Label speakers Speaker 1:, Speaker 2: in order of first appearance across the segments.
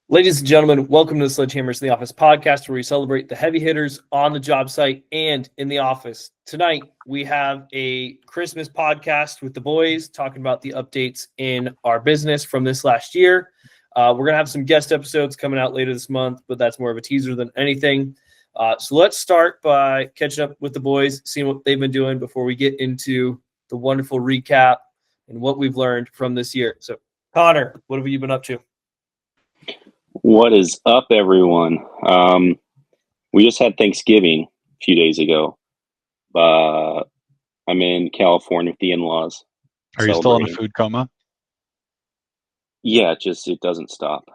Speaker 1: Ladies and gentlemen, welcome to the Sledgehammers in the Office podcast, where we celebrate the heavy hitters on the job site and in the office. Tonight, we have a Christmas podcast with the boys talking about the updates in our business from this last year. We're going to have some guest episodes coming out later this month, but that's more of a teaser than anything. So let's start by catching up with the boys, seeing what they've been doing before we get into the wonderful recap and what we've learned from this year. So, Connor, what have you been up to?
Speaker 2: What is up, everyone? We just had Thanksgiving a few days ago. I'm in California with the in-laws.
Speaker 3: Are you still in a food coma?
Speaker 2: Yeah, it doesn't stop.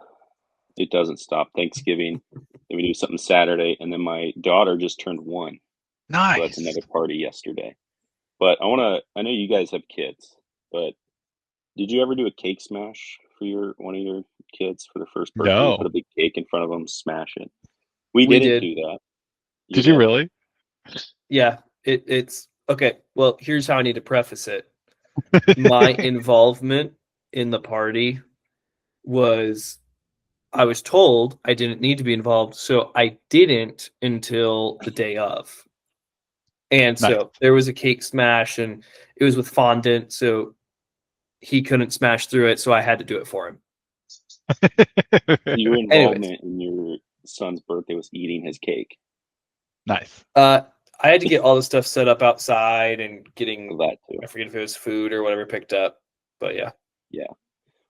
Speaker 2: It doesn't stop. Thanksgiving, then we do something Saturday, and then my daughter just turned 1.
Speaker 3: Nice.
Speaker 2: So that's another party yesterday. But I know you guys have kids, but did you ever do a cake smash for one of your kids for their first birthday?
Speaker 3: No.
Speaker 2: Put a big cake in front of them, smash it. We didn't do that.
Speaker 3: Did you really?
Speaker 1: Yeah, it's okay. Well, here's how I need to preface it. My involvement in the party was, I was told I didn't need to be involved, so I didn't until the day of. And
Speaker 3: Nice.
Speaker 1: so there was a cake smash, and it was with fondant, so he couldn't smash through it, so I had to do it for him.
Speaker 2: Your involvement in your son's birthday was eating his cake.
Speaker 3: Nice.
Speaker 1: I had to get all the stuff set up outside and getting
Speaker 2: That too.
Speaker 1: I forget if it was food or whatever picked up, but yeah.
Speaker 2: Yeah.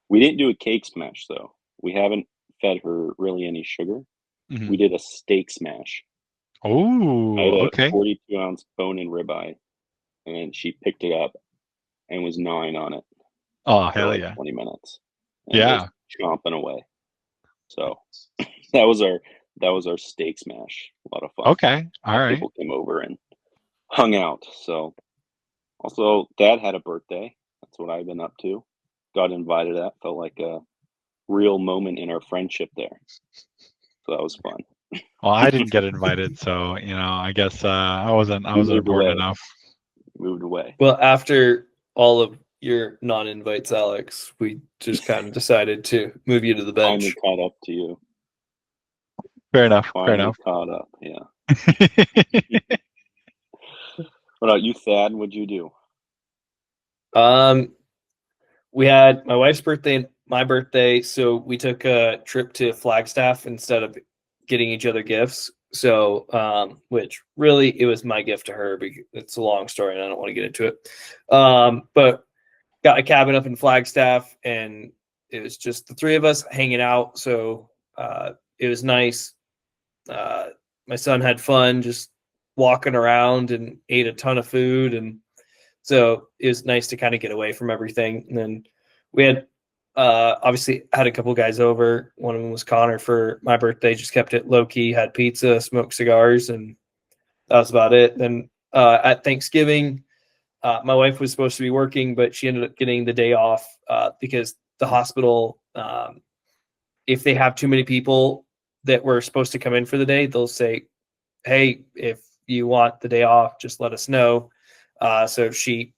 Speaker 2: We didn't do a cake smash, though. We haven't fed her really any sugar.
Speaker 3: Mhm.
Speaker 2: We did a steak smash.
Speaker 3: Oh,
Speaker 2: I had a
Speaker 3: okay.
Speaker 2: 42-ounce bone-in ribeye, and she picked it up and was gnawing on it
Speaker 3: Oh,
Speaker 2: for
Speaker 3: hell
Speaker 2: like
Speaker 3: yeah.
Speaker 2: 20 minutes. And
Speaker 3: Yeah.
Speaker 2: just chomping away. So that was our steak smash. A lot of fun.
Speaker 3: Okay. All right.
Speaker 2: People came over and hung out. So also, Dad had a birthday. That's what I've been up to. Got invited to that. Felt like a real moment in our friendship there. So that was fun.
Speaker 3: Well, I didn't get invited, so I guess I wasn't
Speaker 2: moved
Speaker 3: important
Speaker 2: away.
Speaker 3: enough.
Speaker 2: Moved away.
Speaker 1: Well, after all of your non-invites, Alex, we just kind of decided to move you to the bench.
Speaker 2: Finally caught up to you.
Speaker 3: Fair enough.
Speaker 2: Finally caught up. Yeah. What about you, Thad? What'd you do?
Speaker 1: We had my wife's birthday and my birthday, so we took a trip to Flagstaff instead of getting each other gifts. So, which really it was my gift to her, because it's a long story and I don't want to get into it. But got a cabin up in Flagstaff, and it was just the three of us hanging out. So it was nice. My son had fun just walking around and ate a ton of food, and so it was nice to kind of get away from everything. And then we had obviously had a couple guys over. One of them was Connor for my birthday. Just kept it low key. Had pizza, smoked cigars, and that was about it. Then at Thanksgiving, my wife was supposed to be working, but she ended up getting the day off because the hospital, if they have too many people that were supposed to come in for the day, they'll say, "Hey, if you want the day off, just let us know." So she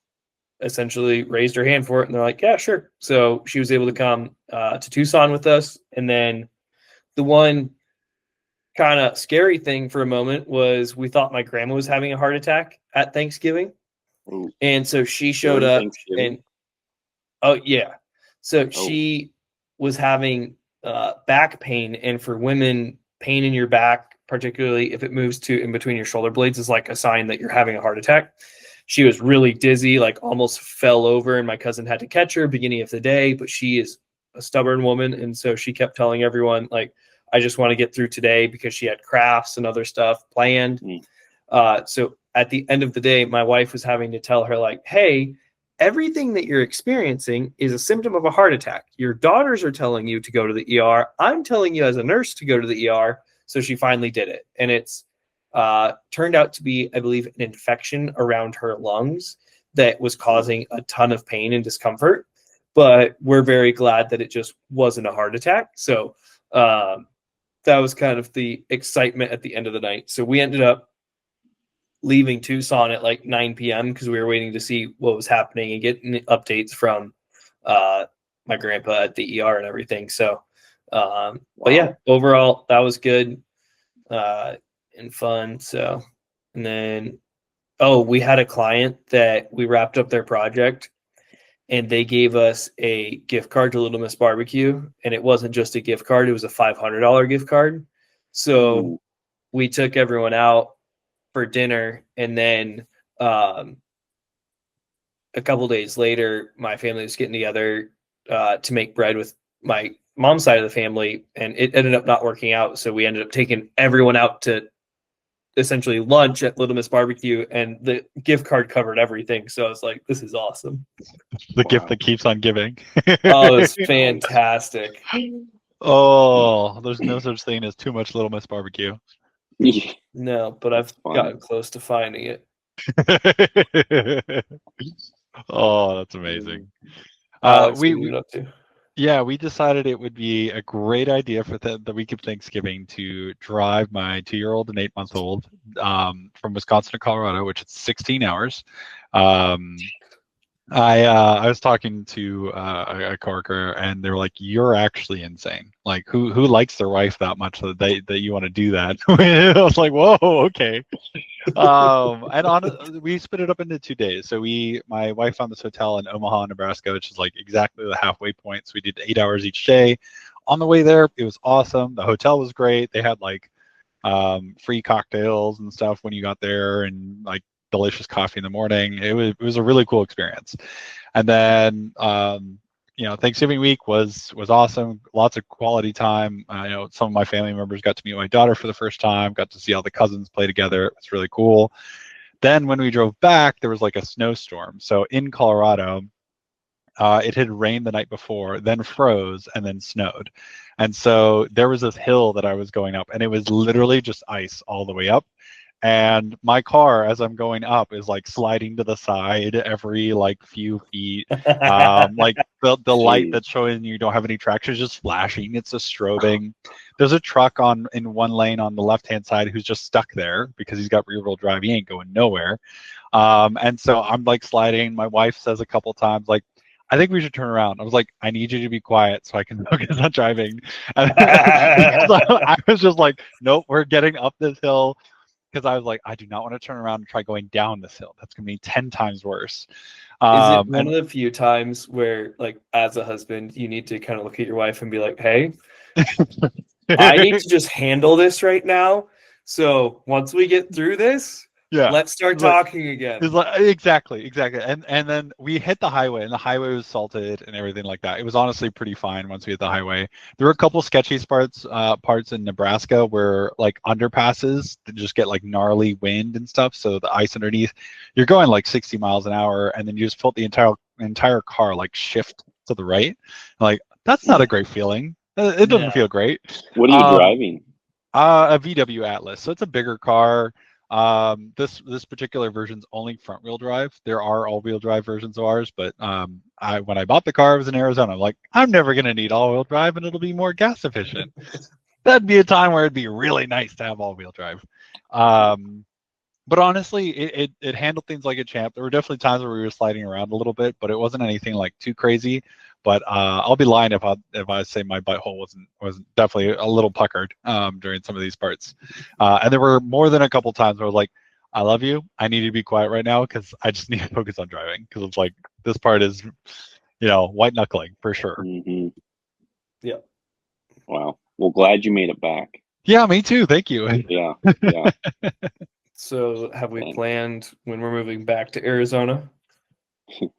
Speaker 1: essentially raised her hand for it, and they're like, "Yeah, sure." So she was able to come to Tucson with us. And then the one kind of scary thing for a moment was we thought my grandma was having a heart attack at Thanksgiving.
Speaker 2: Ooh.
Speaker 1: And so she showed up, and she was having back pain. And for women, pain in your back, particularly if it moves to in between your shoulder blades, is like a sign that you're having a heart attack. She was really dizzy, like almost fell over, and my cousin had to catch her beginning of the day, but she is a stubborn woman. And so she kept telling everyone, like, I just want to get through today, because she had crafts and other stuff planned. So at the end of the day, my wife was having to tell her, like, hey, everything that you're experiencing is a symptom of a heart attack. Your daughters are telling you to go to the ER. I'm telling you as a nurse to go to the ER. So she finally did it. And it's turned out to be, I believe, an infection around her lungs that was causing a ton of pain and discomfort. But we're very glad that it just wasn't a heart attack. So that was kind of the excitement at the end of the night. So we ended up leaving Tucson at like 9 p.m. because we were waiting to see what was happening and getting updates from my grandpa at the ER and everything. So But yeah, overall that was good and fun. So, and then we had a client that we wrapped up their project, and they gave us a gift card to Little Miss Barbecue, and it wasn't just a gift card; it was a $500 gift card. So we took everyone out for dinner, and then a couple days later, my family was getting together to make bread with my mom's side of the family, and it ended up not working out. So we ended up taking everyone out to essentially lunch at Little Miss Barbecue, and the gift card covered everything. So I was like, this is awesome.
Speaker 3: The gift that keeps on giving.
Speaker 1: Oh, it's fantastic.
Speaker 3: Oh, there's no such thing as too much Little Miss Barbecue.
Speaker 1: No, but I've gotten close to finding it.
Speaker 3: Oh, that's amazing.
Speaker 1: Alex, what are you up to?
Speaker 3: Yeah, we decided it would be a great idea for the week of Thanksgiving to drive my 2-year-old and 8-month-old from Wisconsin to Colorado, which is 16 hours. I was talking to a coworker, and they were like, "You're actually insane. Like, who likes their wife that much that you want to do that?" I was like, "Whoa, okay." And we split it up into 2 days. So my wife found this hotel in Omaha, Nebraska, which is like exactly the halfway point. So we did 8 hours each day. On the way there, it was awesome. The hotel was great. They had like free cocktails and stuff when you got there, and like delicious coffee in the morning. It was a really cool experience. And then Thanksgiving week was awesome. Lots of quality time. Some of my family members got to meet my daughter for the first time, got to see all the cousins play together. It was really cool. Then when we drove back, there was like a snowstorm. So in Colorado, it had rained the night before, then froze, and then snowed. And so there was this hill that I was going up, and it was literally just ice all the way up. And my car, as I'm going up, is like sliding to the side every like few feet. Like the light that's showing you don't have any traction is just flashing. It's just strobing. There's a truck in one lane on the left-hand side who's just stuck there because he's got rear-wheel drive. He ain't going nowhere. And so I'm like sliding. My wife says a couple times, like, "I think we should turn around." I was like, "I need you to be quiet so I can focus on driving." And I was just like, "Nope, we're getting up this hill." Because I was like, I do not want to turn around and try going down this hill. That's going to be 10 times worse.
Speaker 1: Is it one of the few times where, like, as a husband, you need to kind of look at your wife and be like, "Hey, I need to just handle this right now. So once we get through this, let's start talking again."
Speaker 3: It's like, exactly. And then we hit the highway, and the highway was salted and everything like that. It was honestly pretty fine once we hit the highway. There were a couple sketchy parts in Nebraska where like underpasses that just get like gnarly wind and stuff. So the ice underneath, you're going like 60 miles an hour, and then you just felt the entire car like shift to the right. Like, that's not a great feeling. It doesn't feel great.
Speaker 2: What are you driving?
Speaker 3: A VW Atlas. So it's a bigger car. This particular version's only front wheel drive. There are all wheel drive versions of ours, but when I bought the car, it was in Arizona. I'm like, I'm never gonna need all wheel drive, and it'll be more gas efficient. That'd be a time where it'd be really nice to have all wheel drive. But honestly, it handled things like a champ. There were definitely times where we were sliding around a little bit, but it wasn't anything like too crazy. But I'll be lying if I say my butthole wasn't definitely a little puckered during some of these parts. And there were more than a couple times where I was like, "I love you. I need you to be quiet right now because I just need to focus on driving." Because it's like this part is, white knuckling for sure.
Speaker 2: Mm-hmm.
Speaker 1: Yeah.
Speaker 2: Wow. Well, glad you made it back.
Speaker 3: Yeah, me too. Thank you.
Speaker 2: Yeah.
Speaker 1: So have we planned when we're moving back to Arizona?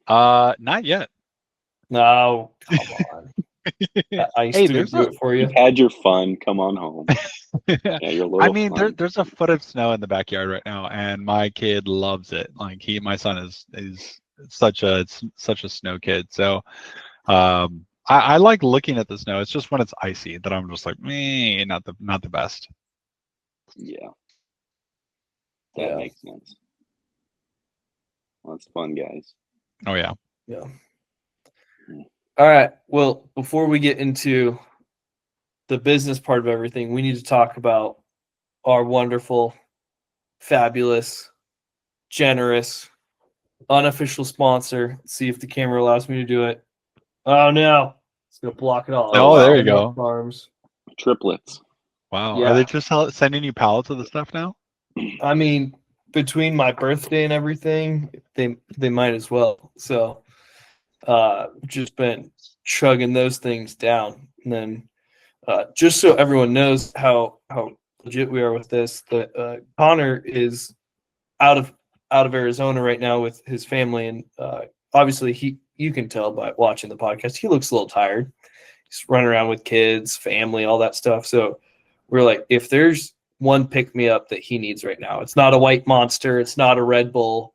Speaker 3: Not yet.
Speaker 1: No, come on. I used to do it for you.
Speaker 2: You've had your fun. Come on home. Yeah, you're a little
Speaker 3: I mean,
Speaker 2: fun.
Speaker 3: there's a foot of snow in the backyard right now, and my kid loves it. Like my son is such a snow kid. So I like looking at the snow. It's just when it's icy that I'm just like, not the best.
Speaker 2: Yeah. That makes sense. Well, that's fun, guys.
Speaker 3: Oh yeah.
Speaker 1: Yeah. All right. Well, before we get into the business part of everything, we need to talk about our wonderful, fabulous, generous, unofficial sponsor. Let's see if the camera allows me to do it. Oh no. It's gonna block it all.
Speaker 3: Oh,
Speaker 2: wow.
Speaker 3: there you
Speaker 1: Shamrock
Speaker 3: go.
Speaker 1: Farms.
Speaker 2: Triplets.
Speaker 3: Wow.
Speaker 1: Yeah.
Speaker 3: Are they just sending you pallets of the stuff now?
Speaker 1: I mean, between my birthday and everything, they might as well. So, just been chugging those things down, and then just so everyone knows how legit we are with this, that Connor is out of Arizona right now with his family, and obviously you can tell by watching the podcast he looks a little tired. He's running around with kids, family, all that stuff. So we're like, if there's one pick me up that he needs right now, it's not a White Monster, it's not a Red Bull.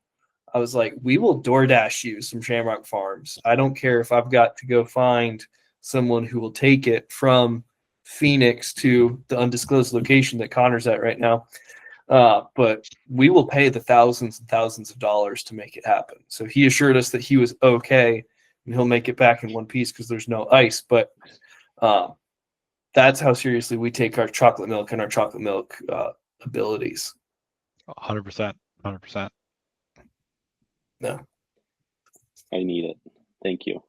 Speaker 1: I was like, we will DoorDash you some Shamrock Farms. I don't care if I've got to go find someone who will take it from Phoenix to the undisclosed location that Connor's at right now. But we will pay the thousands and thousands of dollars to make it happen. So he assured us that he was okay and he'll make it back in one piece because there's no ice. But that's how seriously we take our chocolate milk and our chocolate milk abilities.
Speaker 3: 100%. 100%.
Speaker 1: No.
Speaker 2: I need it. Thank you.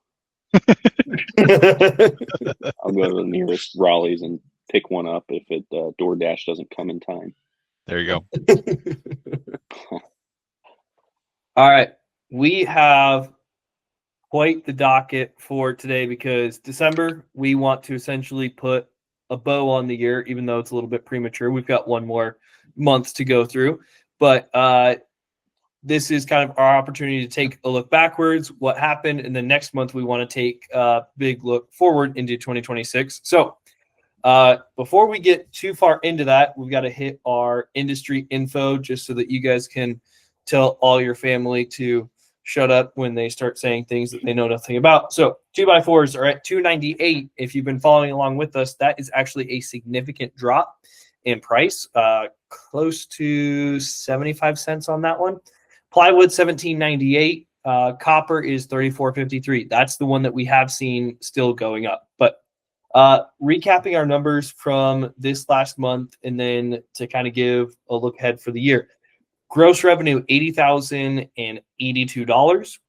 Speaker 2: I'll go to the nearest Raleigh's and pick one up if it DoorDash doesn't come in time.
Speaker 3: There you go.
Speaker 1: All right. We have quite the docket for today because December, we want to essentially put a bow on the year, even though it's a little bit premature. We've got one more month to go through. But this is kind of our opportunity to take a look backwards, what happened, and then next month we want to take a big look forward into 2026. So before we get too far into that, we've got to hit our industry info just so that you guys can tell all your family to shut up when they start saying things that they know nothing about. So 2x4s are at $298. If you've been following along with us, that is actually a significant drop in price, close to 75 cents on that one. Plywood $17.98. Copper is $34.53. That's the one that we have seen still going up. But recapping our numbers from this last month, and then to kind of give a look ahead for the year. Gross revenue $80,082.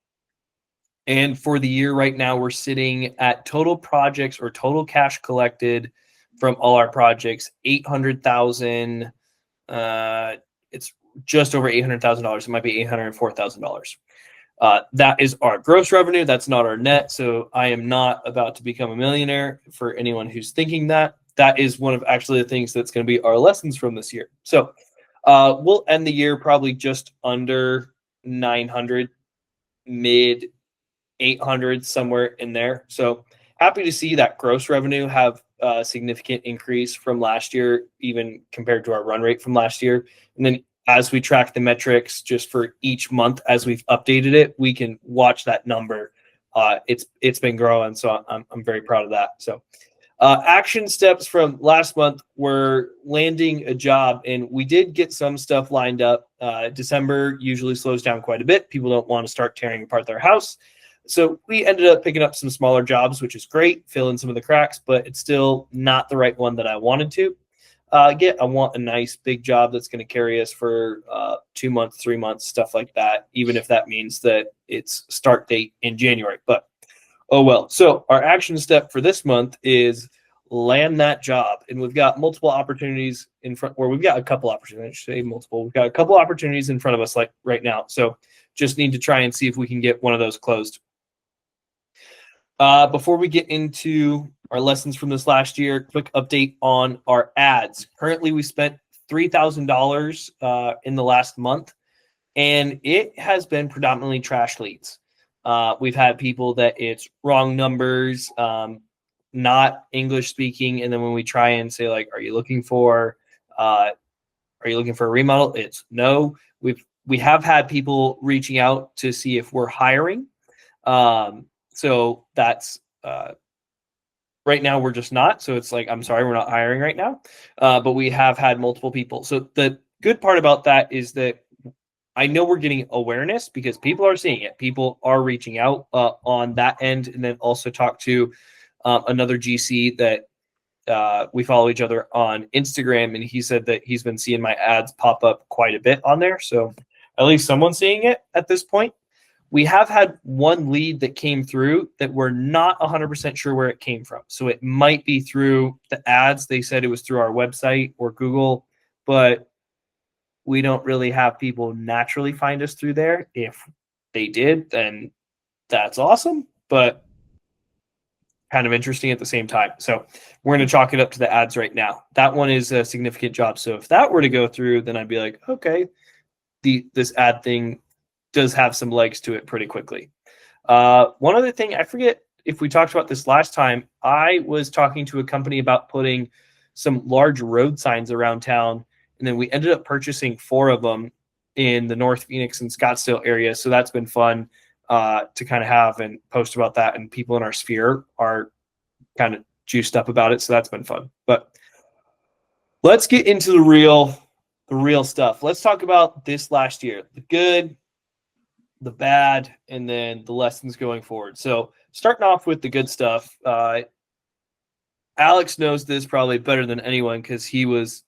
Speaker 1: And for the year right now, we're sitting at total projects or total cash collected from all our projects, $800,000. It's just over $800,000. It might be $804,000. That is our gross revenue. That's not our net. So I am not about to become a millionaire for anyone who's thinking that. That is one of actually the things that's going to be our lessons from this year. So we'll end the year probably just under 900, mid 800, somewhere in there. So happy to see that gross revenue have a significant increase from last year, even compared to our run rate from last year. And then as we track the metrics just for each month, as we've updated it, we can watch that number. It's been growing, so I'm very proud of that. So action steps from last month were landing a job, and we did get some stuff lined up. December usually slows down quite a bit. People don't want to start tearing apart their house. So we ended up picking up some smaller jobs, which is great, fill in some of the cracks, but it's still not the right one that I wanted to get. I want a nice big job that's going to carry us for 2 months, 3 months, stuff like that, even if that means that it's start date in January. But oh well. So our action step for this month is land that job. And we've got multiple opportunities in front, or we've got a couple opportunities, I should say multiple. We've got a couple opportunities in front of us like right now. So just need to try and see if we can get one of those closed. Before we get into our lessons from this last year, quick update on our ads. Currently, we spent $3,000 in the last month, and it has been predominantly trash leads. We've had people that it's wrong numbers, not English speaking, and then when we try and say like, "Are you looking for a remodel?" It's no. We have had people reaching out to see if we're hiring. So that's right now we're just not. So it's like, I'm sorry, we're not hiring right now. But we have had multiple people. So the good part about that is that I know we're getting awareness because people are seeing it. People are reaching out on that end, and then also talk to another GC that we follow each other on Instagram, and he said that he's been seeing my ads pop up quite a bit on there. So at least someone's seeing it at this point. we have had one lead that came through that we're not 100% sure where it came from. So it might be through the ads. They said it was through our website or Google, but we don't really have people naturally find us through there. If they did, then that's awesome, but kind of interesting at the same time. So we're going to chalk it up to the ads right now. That one is a significant job. So if that were to go through, then I'd be like, okay, this ad thing does have some legs to it pretty quickly. One other thing, I forget if we talked about this last time. I was talking to a company about putting some large road signs around town, and then we ended up purchasing 4 of them in the North Phoenix and Scottsdale area. So that's been fun to kind of have and post about that, and people in our sphere are kind of juiced up about it. So that's been fun. But let's get into the real stuff. Let's talk about this last year, the good, the bad, and then the lessons going forward. So starting off with the good stuff, Alex knows this probably better than anyone because he was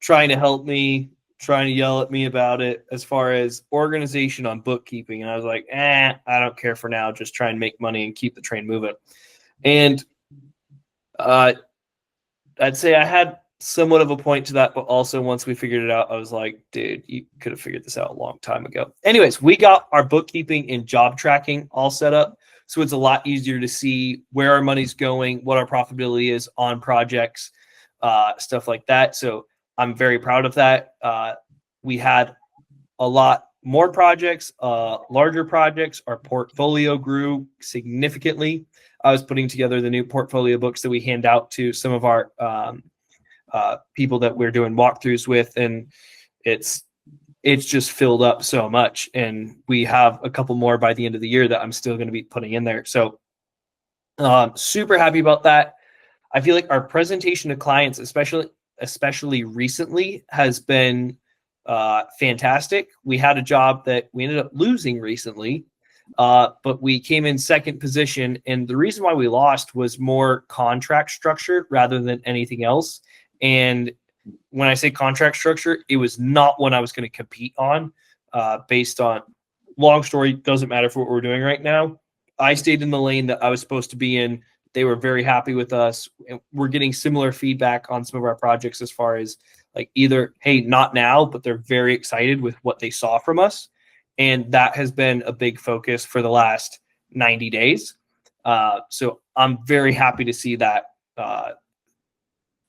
Speaker 1: trying to help me, trying to yell at me about it as far as organization on bookkeeping. And I was like, I don't care for now. Just try and make money and keep the train moving. And I'd say I had somewhat of a point to that, but also once we figured it out, I was like, dude, you could have figured this out a long time ago. Anyways, we got our bookkeeping and job tracking all set up. So it's a lot easier to see where our money's going, what our profitability is on projects, stuff like that. So I'm very proud of that. We had a lot more projects, larger projects. Our portfolio grew significantly. I was putting together the new portfolio books that we hand out to some of our people that we're doing walkthroughs with, and it's just filled up so much. And we have a couple more by the end of the year that I'm still going to be putting in there. So super happy about that. I feel like our presentation to clients, especially recently, has been fantastic. We had a job that we ended up losing recently, but we came in second position. And the reason why we lost was more contract structure rather than anything else. And when I say contract structure, it was not one I was going to compete on based on, long story, doesn't matter for what we're doing right now. I stayed in the lane that I was supposed to be in. They were very happy with us. We're getting similar feedback on some of our projects as far as like either, hey, not now, but they're very excited with what they saw from us. And that has been a big focus for the last 90 days. So I'm very happy to see that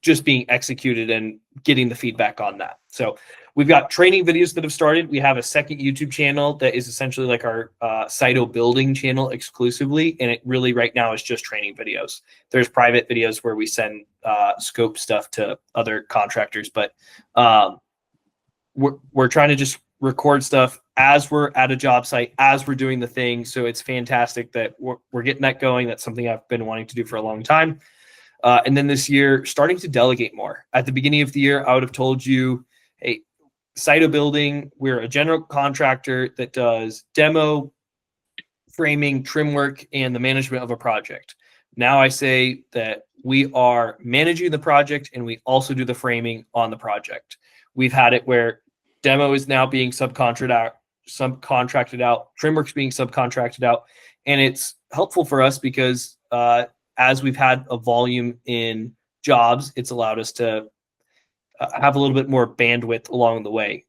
Speaker 1: just being executed and getting the feedback on that. So we've got training videos that have started. We have a second YouTube channel that is essentially like our Sito building channel exclusively. And it really right now is just training videos. There's private videos where we send scope stuff to other contractors, but we're trying to just record stuff as we're at a job site, as we're doing the thing. So it's fantastic that we're getting that going. That's something I've been wanting to do for a long time. And then this year, starting to delegate more. At the beginning of the year, I would have told you, hey, Sito building, we're a general contractor that does demo, framing, trim work, and the management of a project. Now I say that we are managing the project and we also do the framing on the project. We've had it where demo is now being subcontracted out, trim work's being subcontracted out, and it's helpful for us because as we've had a volume in jobs, it's allowed us to have a little bit more bandwidth along the way.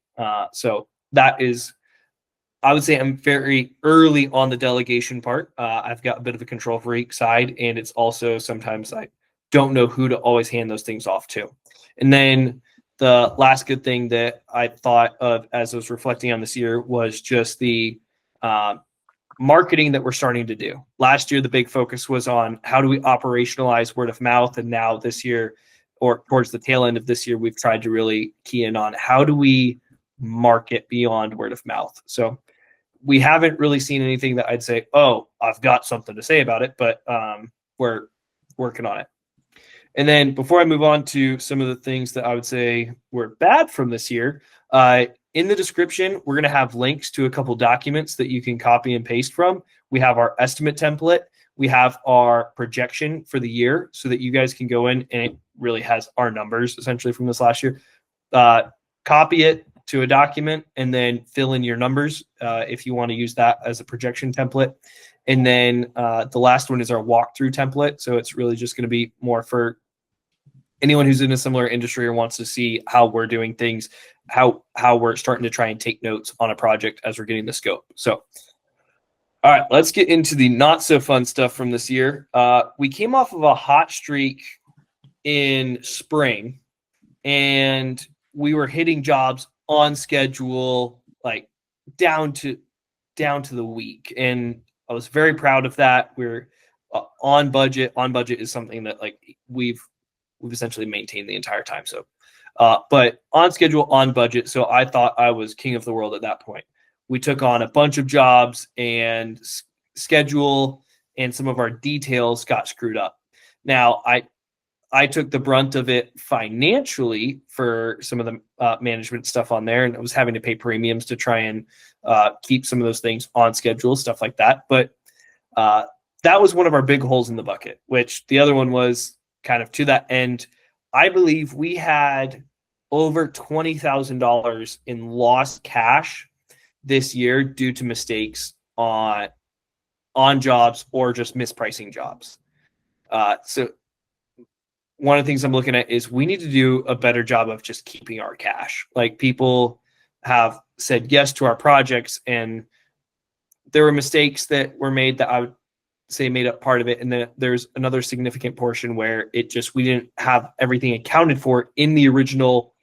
Speaker 1: So that is, I would say I'm very early on the delegation part. I've got a bit of a control freak side, and it's also sometimes I don't know who to always hand those things off to. And then the last good thing that I thought of as I was reflecting on this year was just the marketing that we're starting to do. Last year, the big focus was on how do we operationalize word of mouth. And now this year, or towards the tail end of this year, we've tried to really key in on how do we market beyond word of mouth. So we haven't really seen anything that I'd say, oh, I've got something to say about it, but we're working on it. And then before I move on to some of the things that I would say were bad from this year, in the description, we're going to have links to a couple documents that you can copy and paste from. We have our estimate template. We have our projection for the year so that you guys can go in, and it really has our numbers essentially from this last year. Copy it, to a document and then fill in your numbers if you want to use that as a projection template. And then the last one is our walkthrough template. So it's really just going to be more for anyone who's in a similar industry or wants to see how we're doing things, how we're starting to try and take notes on a project as we're getting the scope. So, all right, let's get into the not so fun stuff from this year. We came off of a hot streak in spring, and we were hitting jobs on schedule, like down to the week. And I was very proud of that. We're on budget. On budget is something that like we've essentially maintained the entire time. So, but on schedule, on budget. So I thought I was king of the world at that point. We took on a bunch of jobs, and schedule and some of our details got screwed up. Now I took the brunt of it financially for some of the management stuff on there, and I was having to pay premiums to try and keep some of those things on schedule, stuff like that. But that was one of our big holes in the bucket, which the other one was kind of to that end. I believe we had over $20,000 in lost cash this year due to mistakes on jobs or just mispricing jobs. So one of the things I'm looking at is we need to do a better job of just keeping our cash. Like, people have said yes to our projects, and there were mistakes that were made that I would say made up part of it. And then there's another significant portion where we didn't have everything accounted for in the original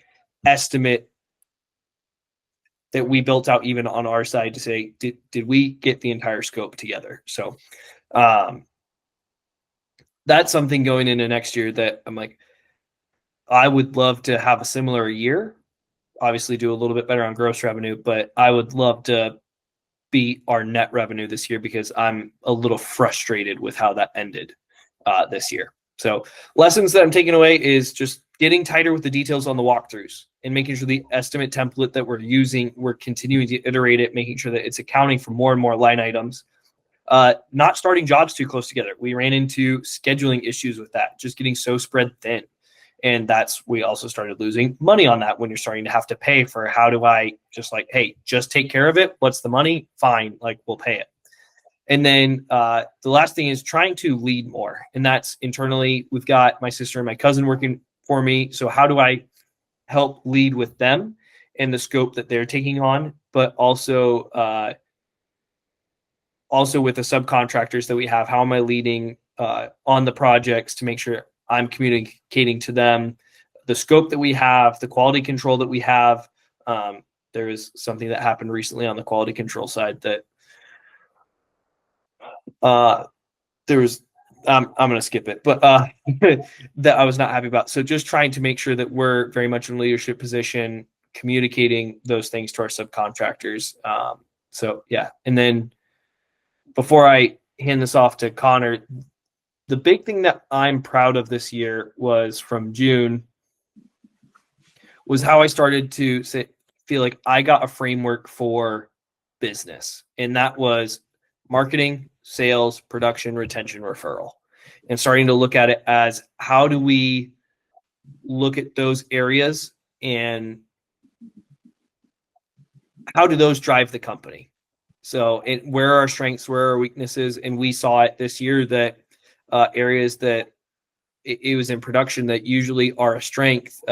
Speaker 1: estimate that we built out, even on our side, to say, did we get the entire scope together? So, that's something going into next year that I'm like, I would love to have a similar year, obviously do a little bit better on gross revenue, but I would love to beat our net revenue this year because I'm a little frustrated with how that ended this year. So lessons that I'm taking away is just getting tighter with the details on the walkthroughs and making sure the estimate template that we're using, we're continuing to iterate it, making sure that it's accounting for more and more line items. Not starting jobs too close together. We ran into scheduling issues with that, just getting so spread thin. And we also started losing money on that when you're starting to have to pay for how do I just like, hey, just take care of it. What's the money? Fine. Like, we'll pay it. And then the last thing is trying to lead more. And that's internally. We've got my sister and my cousin working for me. So how do I help lead with them and the scope that they're taking on, but also with the subcontractors that we have? How am I leading on the projects to make sure I'm communicating to them the scope that we have, the quality control that we have? There is something that happened recently on the quality control side that I'm going to skip it, but that I was not happy about. So just trying to make sure that we're very much in leadership position, communicating those things to our subcontractors. So yeah. And then before I hand this off to Connor, the big thing that I'm proud of this year was from June was how I started to feel like I got a framework for business. And that was marketing, sales, production, retention, referral. And starting to look at it as how do we look at those areas and how do those drive the company? So where are our strengths, where are our weaknesses? And we saw it this year that areas that it was in production that usually are a strength,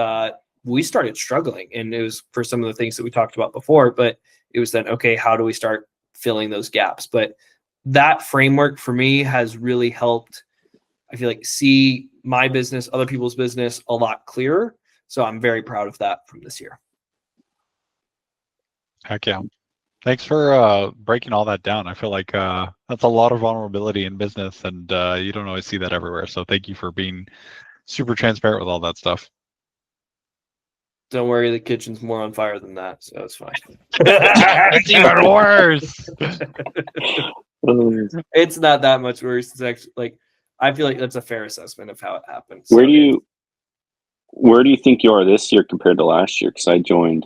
Speaker 1: we started struggling. And it was for some of the things that we talked about before, but it was then, okay, how do we start filling those gaps? But that framework for me has really helped, I feel like, see my business, other people's business a lot clearer. So I'm very proud of that from this year.
Speaker 3: Heck yeah. Thanks for breaking all that down. I feel like that's a lot of vulnerability in business, and you don't always see that everywhere. So thank you for being super transparent with all that stuff.
Speaker 1: Don't worry, the kitchen's more on fire than that, so it's fine.
Speaker 3: It's even worse.
Speaker 1: It's not that much worse. It's actually like, I feel like that's a fair assessment of how it happened.
Speaker 2: Where do you think you are this year compared to last year? Because I joined,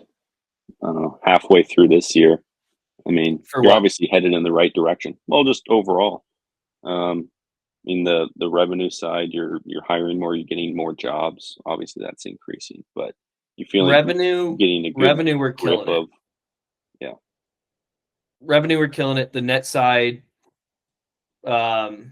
Speaker 2: I don't know, halfway through this year. I mean, you're obviously headed in the right direction. Well, just overall. In the revenue side, you're hiring more, you're getting more jobs. Obviously, that's increasing. But You feel like
Speaker 1: revenue,
Speaker 2: getting a good
Speaker 1: revenue, we're
Speaker 2: grip
Speaker 1: killing it.
Speaker 2: of, yeah.
Speaker 1: Revenue, we're killing it. The net side, I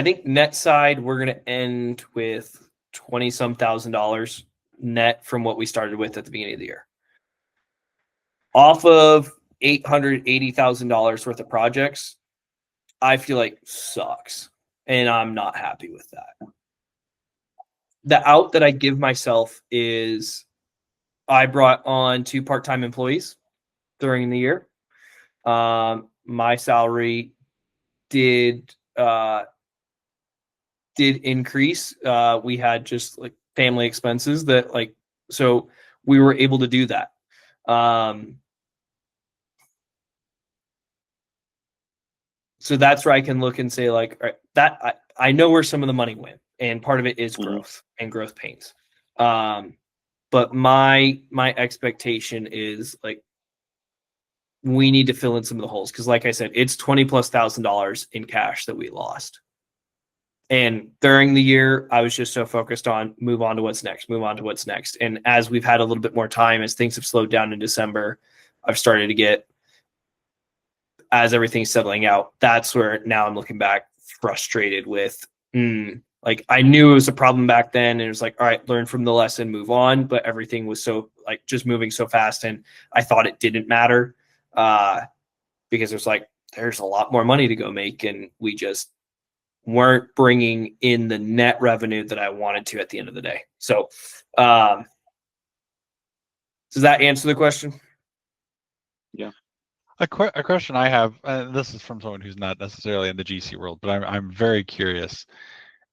Speaker 1: think net side, we're going to end with 20 some $1,000 net from what we started with at the beginning of the year. Off of $880,000 worth of projects, I feel like sucks. And I'm not happy with that. The out that I give myself is I brought on 2 part-time employees during the year. My salary did increase. We had just like family expenses that so we were able to do that. So that's where I can look and say like, all right, that I know where some of the money went, and part of it is growth and growth pains. But my expectation is like, we need to fill in some of the holes, because like I said, it's $20,000+ in cash that we lost. And during the year, I was just so focused on move on to what's next. And as we've had a little bit more time, as things have slowed down in December, I've started to get, as everything's settling out, that's where now I'm looking back frustrated with, like, I knew it was a problem back then, and it was like, all right, learn from the lesson, move on. But everything was so like just moving so fast, and I thought it didn't matter because it was like, there's a lot more money to go make, and we just weren't bringing in the net revenue that I wanted to at the end of the day. So does that answer the question?
Speaker 2: Yeah.
Speaker 3: A question I have, this is from someone who's not necessarily in the GC world, but I'm very curious.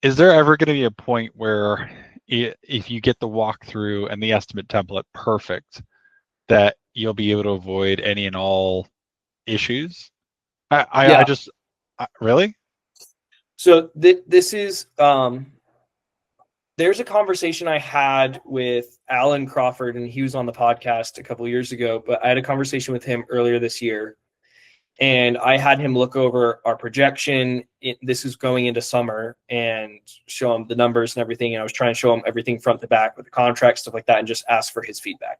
Speaker 3: Is there ever going to be a point where if you get the walkthrough and the estimate template perfect, that you'll be able to avoid any and all issues? I just really?
Speaker 1: So this is there's a conversation I had with Alan Crawford, and he was on the podcast a couple of years ago, but I had a conversation with him earlier this year, and I had him look over our projection. This is going into summer, and show him the numbers and everything. And I was trying to show him everything front to back with the contract, stuff like that, and just ask for his feedback.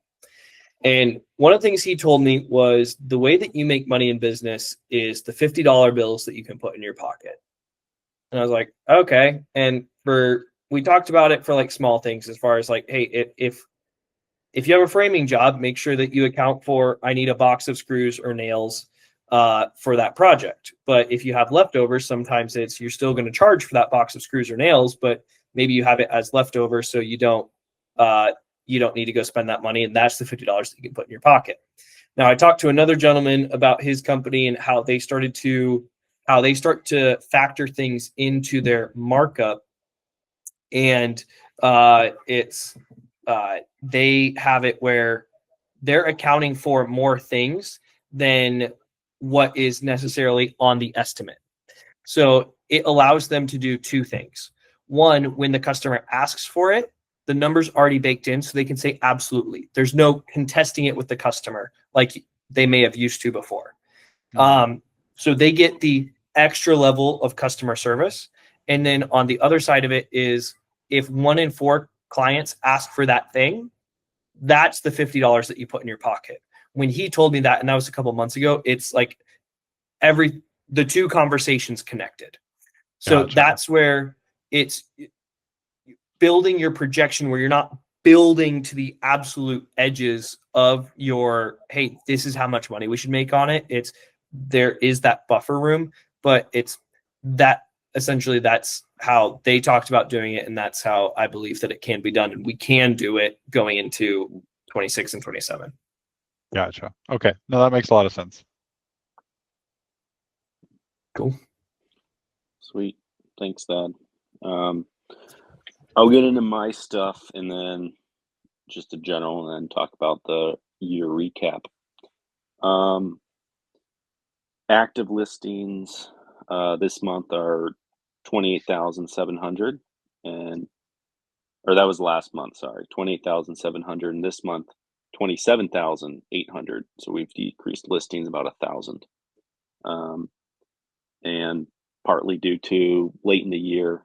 Speaker 1: And one of the things he told me was, the way that you make money in business is the $50 bills that you can put in your pocket. And I was like, okay. And we talked about it for like small things, as far as like, hey, if you have a framing job, make sure that you account for, I need a box of screws or nails for that project. But if you have leftovers, sometimes you're still going to charge for that box of screws or nails, but maybe you have it as leftovers, so you don't need to go spend that money, and that's the $50 that you can put in your pocket. Now, I talked to another gentleman about his company and how they start to factor things into their markup, and they have it where they're accounting for more things than what is necessarily on the estimate. So it allows them to do 2 things. One, when the customer asks for it, the number's already baked in, so they can say absolutely. There's no contesting it with the customer like they may have used to before. So they get the extra level of customer service. And then on the other side of it is, if 1 in 4 clients ask for that thing, that's the $50 that you put in your pocket. When he told me that, and that was a couple months ago, it's like the 2 conversations connected. So
Speaker 3: Gotcha.
Speaker 1: That's where it's building your projection, where you're not building to the absolute edges of your, hey, this is how much money we should make on it. There is that buffer room, but it's that essentially that's how they talked about doing it. And that's how I believe that it can be done. And we can do it going into 26 and 27.
Speaker 3: Gotcha. Okay. No, that makes a lot of sense.
Speaker 1: Cool.
Speaker 2: Sweet. Thanks, Dad. I'll get into my stuff and then just a general, and then talk about the year recap. Active listings this month are 28,700, or that was last month, sorry, 28,700, and this month 27,800. So we've decreased listings about 1,000. and partly due to late in the year,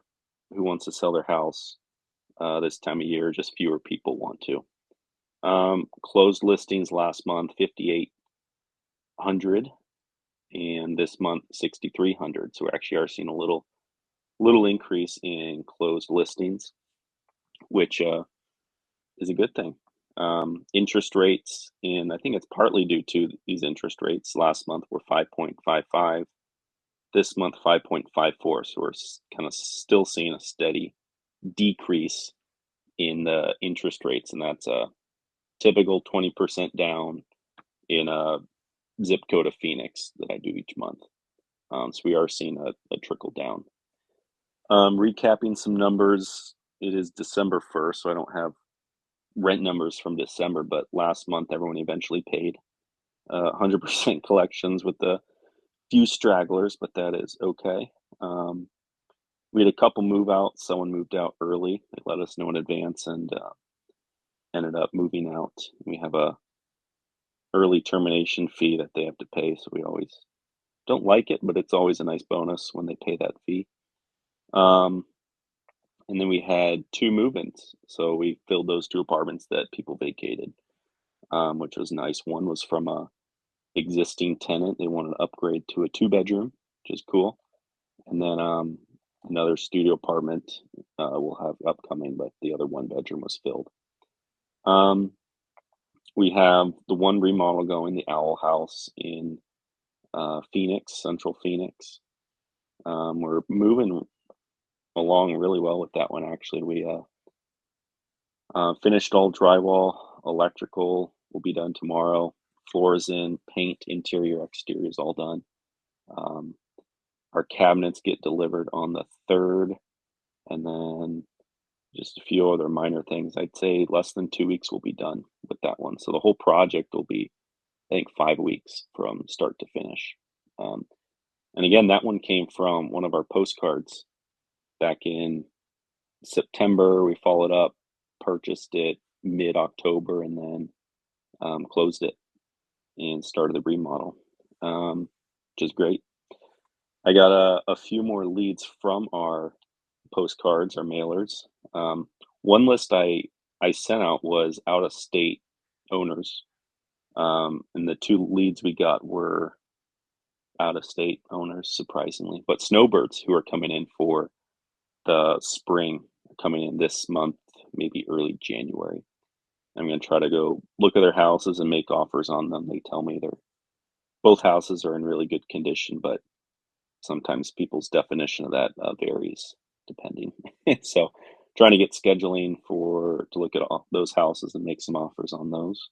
Speaker 2: who wants to sell their house this time of year? Just fewer people want to. Closed listings last month 5,800, and this month 6,300. So we actually are seeing a little increase in closed listings, which is a good thing. Interest rates, and I think it's partly due to these interest rates. Last month were 5.55. This month 5.54. So we're kind of still seeing a steady decrease in the interest rates, and that's a typical 20% down in a zip code of Phoenix that I do each month. So we are seeing a trickle down. Recapping some numbers, it is December 1st, so I don't have rent numbers from December, but last month everyone eventually paid 100% collections with a few stragglers, but that is okay. We had a couple move out. Someone moved out early. They let us know in advance and ended up moving out. We have a early termination fee that they have to pay, so we always don't like it, but it's always a nice bonus when they pay that fee. And then we had 2 move-ins, so we filled those 2 apartments that people vacated, which was nice. One was from a existing tenant. They wanted to upgrade to a 2-bedroom, which is cool. And then another studio apartment we'll have upcoming, but the other 1-bedroom was filled. We have the one remodel going, the Owl House in Phoenix, Central Phoenix. We're moving along really well with that one. Actually, we finished all drywall, electrical will be done tomorrow. Floors in, paint, interior, exterior is all done. Our cabinets get delivered on the 3rd, and then just a few other minor things. I'd say less than 2 weeks we'll be done with that one. So the whole project will be, I think, 5 weeks from start to finish. And again, that one came from one of our postcards back in September. We followed up, purchased it mid-October, and then closed it and started the remodel, which is great. I got a few more leads from our postcards, our mailers. One list I sent out was out-of-state owners, and the 2 leads we got were out-of-state owners, surprisingly, but snowbirds who are coming in for the spring, coming in this month, maybe early January. I'm going to try to go look at their houses and make offers on them. They tell me both houses are in really good condition, but sometimes people's definition of that varies depending. So trying to get scheduling to look at all those houses and make some offers on those.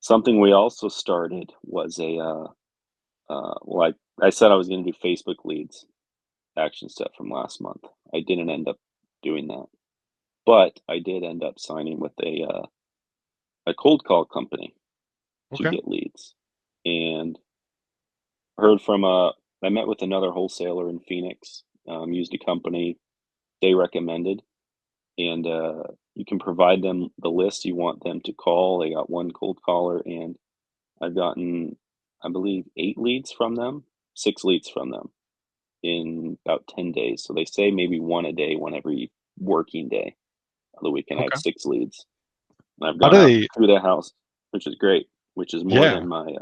Speaker 2: Something we also started was I said I was going to do Facebook leads action step from last month. I didn't end up doing that, but I did end up signing with a cold call company to
Speaker 3: Okay.
Speaker 2: get leads, and heard from I met with another wholesaler in Phoenix, used a company they recommended, and you can provide them the list you want them to call. They got one cold caller, and I've gotten, I believe, 8 leads from them, 6 leads from them in about 10 days. So they say maybe 1 a day, 1 every working day of the weekend. I have
Speaker 3: Okay.
Speaker 2: 6 leads, and I've
Speaker 3: How
Speaker 2: gone
Speaker 3: do
Speaker 2: out
Speaker 3: they?
Speaker 2: through the house, which is great, which is more
Speaker 3: Yeah.
Speaker 2: than my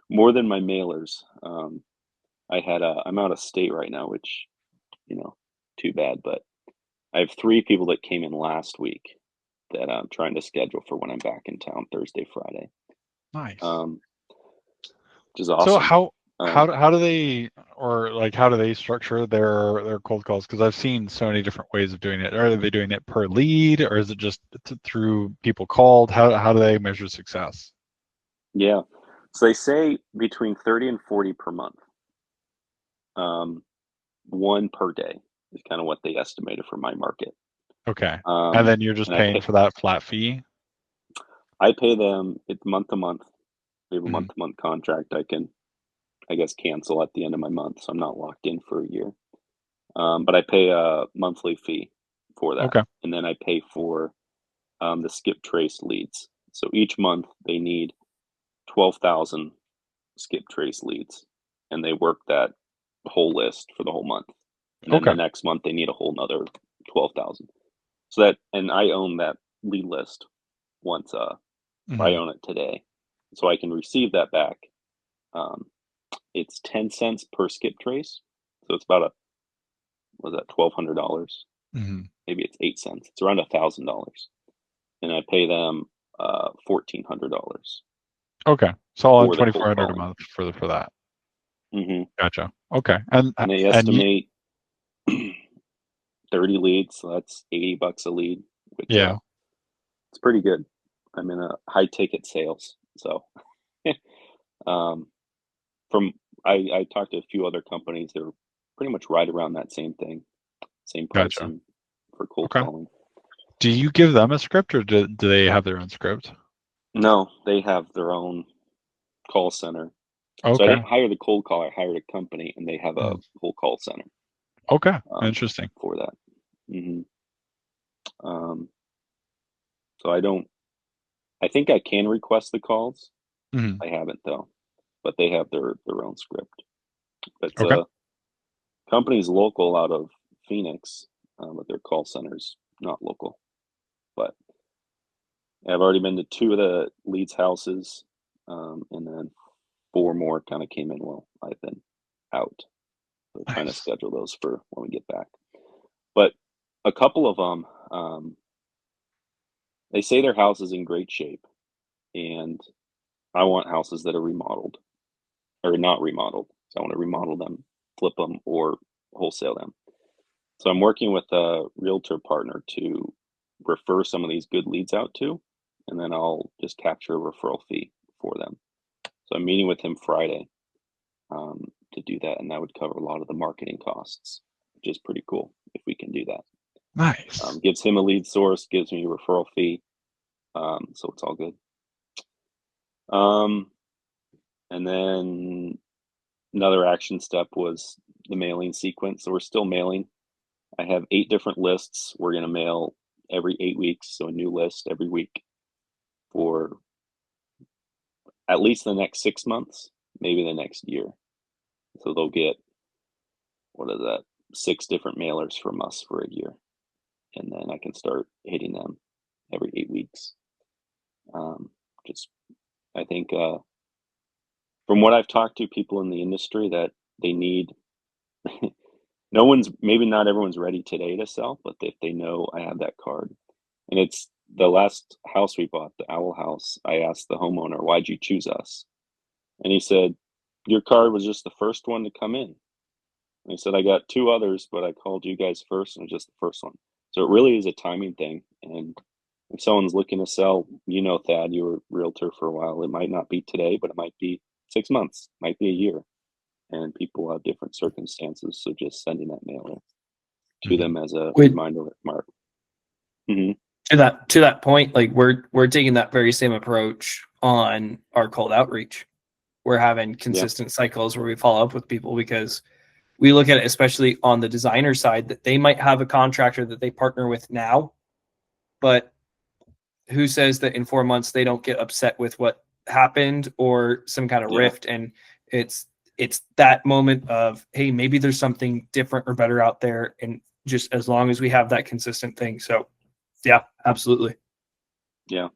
Speaker 2: more than my mailers. I'm out of state right now, which, too bad, but I have 3 people that came in last week that I'm trying to schedule for when I'm back in town Thursday, Friday,
Speaker 3: Nice.
Speaker 2: which is
Speaker 3: So
Speaker 2: awesome.
Speaker 3: how do they, or like how do they structure their cold calls? Because I've seen so many different ways of doing it. Are they doing it per lead, or is it just through people called? How do they measure success?
Speaker 2: Yeah. So they say between 30 and 40 per month. 1 per day is kind of what they estimated for my market.
Speaker 3: Okay. And then you're just
Speaker 2: And
Speaker 3: paying for that flat fee?
Speaker 2: I pay them, it's month to month. We have a
Speaker 3: Mhm.
Speaker 2: month to month contract. I can, I guess, cancel at the end of my month, so I'm not locked in for a year. But I pay a monthly fee for that,
Speaker 3: Okay.
Speaker 2: and then I pay for the skip trace leads. So each month they need 12,000 skip trace leads, and they work that whole list for the whole month. And then
Speaker 3: Okay.
Speaker 2: the next month they need a whole nother 12,000. So that, and I own that lead list once. I
Speaker 3: Mhm.
Speaker 2: own it today, so I can receive that back. It's 10 cents per skip trace, so it's about was that $1,200?
Speaker 3: Mhm.
Speaker 2: Maybe it's 8 cents. It's around $1,000, and I pay them $1,400
Speaker 3: Okay. So all in
Speaker 2: for the cold
Speaker 3: 2,400 a
Speaker 2: calling.
Speaker 3: month for that.
Speaker 2: Hmm
Speaker 3: Gotcha. Okay.
Speaker 2: And they
Speaker 3: And you,
Speaker 2: estimate 30 leads, so that's $80 a lead, which
Speaker 3: yeah.
Speaker 2: it's pretty good. I'm in a high ticket sales, so um, from I talked to a few other companies. They're pretty much right around that same thing, same
Speaker 3: Gotcha.
Speaker 2: pricing for cold
Speaker 3: Okay.
Speaker 2: calling.
Speaker 3: Do you give them a script or do they have their own script?
Speaker 2: No, they have their own call center. So I
Speaker 3: Okay.
Speaker 2: didn't hire the cold caller. I hired a company, and they have a
Speaker 3: Mm.
Speaker 2: whole call center
Speaker 3: Okay.
Speaker 2: um,
Speaker 3: Interesting.
Speaker 2: for that. hmm Um, so I don't. I think I can request the calls.
Speaker 3: Mhm.
Speaker 2: I haven't though, but they have their own script. But
Speaker 3: Okay.
Speaker 2: company's local out of Phoenix, but their call center's not local. But I've already been to two of the leads houses, and then four more kind of came in while I've been out. So trying to
Speaker 3: Nice.
Speaker 2: schedule those for when we get back. But a couple of them, they say their house is in great shape, and I want houses that are remodeled or not remodeled. So I want to remodel them, flip them, or wholesale them. So I'm working with a realtor partner to refer some of these good leads out to, and then I'll just capture a referral fee for them. So I'm meeting with him Friday to do that, and that would cover a lot of the marketing costs, which is pretty cool if we can do that.
Speaker 3: Nice.
Speaker 2: Gives him a lead source, gives me a referral fee, so it's all good. Um, and then another action step was the mailing sequence. So we're still mailing. I have 8 different lists. We're going to mail every 8 weeks, so a new list every week for at least the next 6 months, maybe the next year. So they'll get, what is that, 6 different mailers from us for a year. And then I can start hitting them every 8 weeks. Just, I think, from what I've talked to people in the industry, that they need, no one's, maybe not everyone's ready today to sell, but if they know I have that card. And it's the last house we bought, the Owl House. I asked the homeowner, "Why'd you choose us?" And he said, "Your card was just the first one to come in." And he said, "I got 2 others, but I called you guys first, and it was just the first one." So it really is a timing thing. And if someone's looking to sell, you know, Thad, you were a realtor for a while. It might not be today, but it might be 6 months, might be a year. And people have different circumstances. So just sending that mailer to
Speaker 3: Mhm.
Speaker 2: them as a
Speaker 1: With
Speaker 2: reminder mark. hmm
Speaker 1: to that point, like we're taking that very same approach on our cold outreach. We're having
Speaker 2: Yeah.
Speaker 1: consistent cycles where we follow up with people because we look at it, especially on the designer side, that they might have a contractor that they partner with now, but who says that in 4 months they don't get upset with what happened or some kind of
Speaker 2: Yeah.
Speaker 1: rift? And it's that moment of, hey, maybe there's something different or better out there, and just as long as we have that consistent thing. So yeah, absolutely.
Speaker 2: Yeah.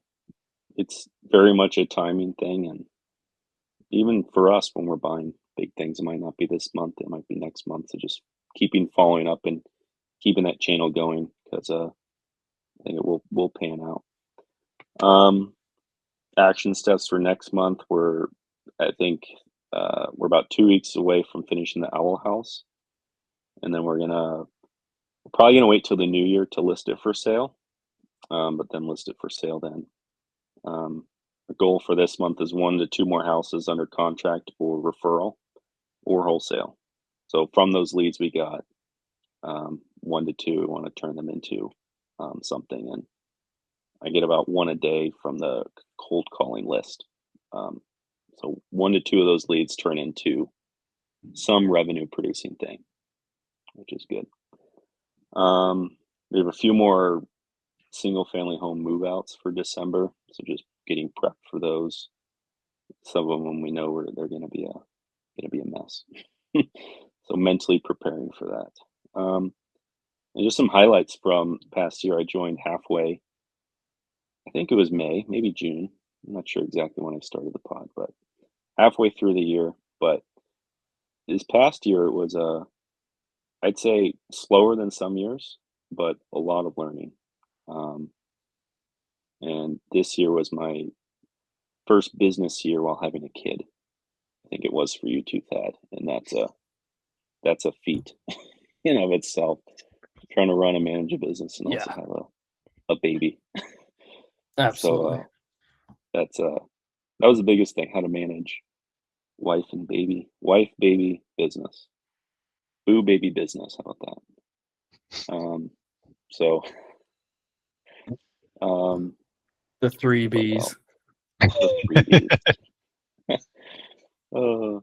Speaker 2: It's very much a timing thing. And even for us, when we're buying big things, it might not be this month, it might be next month. So just keeping following up and keeping that channel going, because I think it will pan out. Um, Action steps for next month. I think we're about 2 weeks away from finishing the Owl House, and then we're probably gonna wait till the new year to list it for sale, but then list it for sale then. The goal for this month is 1 to 2 more houses under contract or referral or wholesale. So from those leads we got, 1 to 2, we want to turn them into something, and I get about 1 a day from the cold calling list. Um, so 1 to 2 of those leads turn into some revenue producing thing, which is good. We have a few more single family home move outs for December, so just getting prepped for those. some of them we know they're going to be a mess. So mentally preparing for that. And just some highlights from past year. I joined halfway. I think it was May, maybe June. I'm not sure exactly when I started the pod, but halfway through the year. But this past year it was I'd say slower than some years, but a lot of learning. And this year was my first business year while having a kid. I think it was for you too, Thad, and that's a feat in of itself. Trying to run and manage a business and also have a baby.
Speaker 1: Absolutely.
Speaker 2: So that was the biggest thing: how to manage wife, baby, business, boo, baby, business. How about that? So
Speaker 1: The 3 Bs.
Speaker 2: the 3 Bs.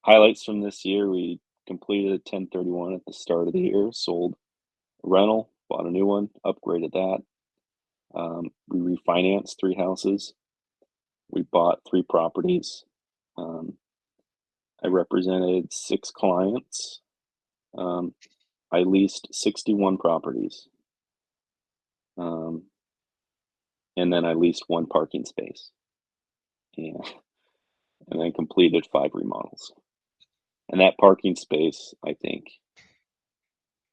Speaker 2: Highlights from this year: we completed a 1031 at the start of the year, sold a rental, bought a new one, upgraded that. We refinanced 3 houses. We bought 3 properties. I represented 6 clients. I leased 61 properties. And then I leased 1 parking space. And then completed 5 remodels. And that parking space, I think,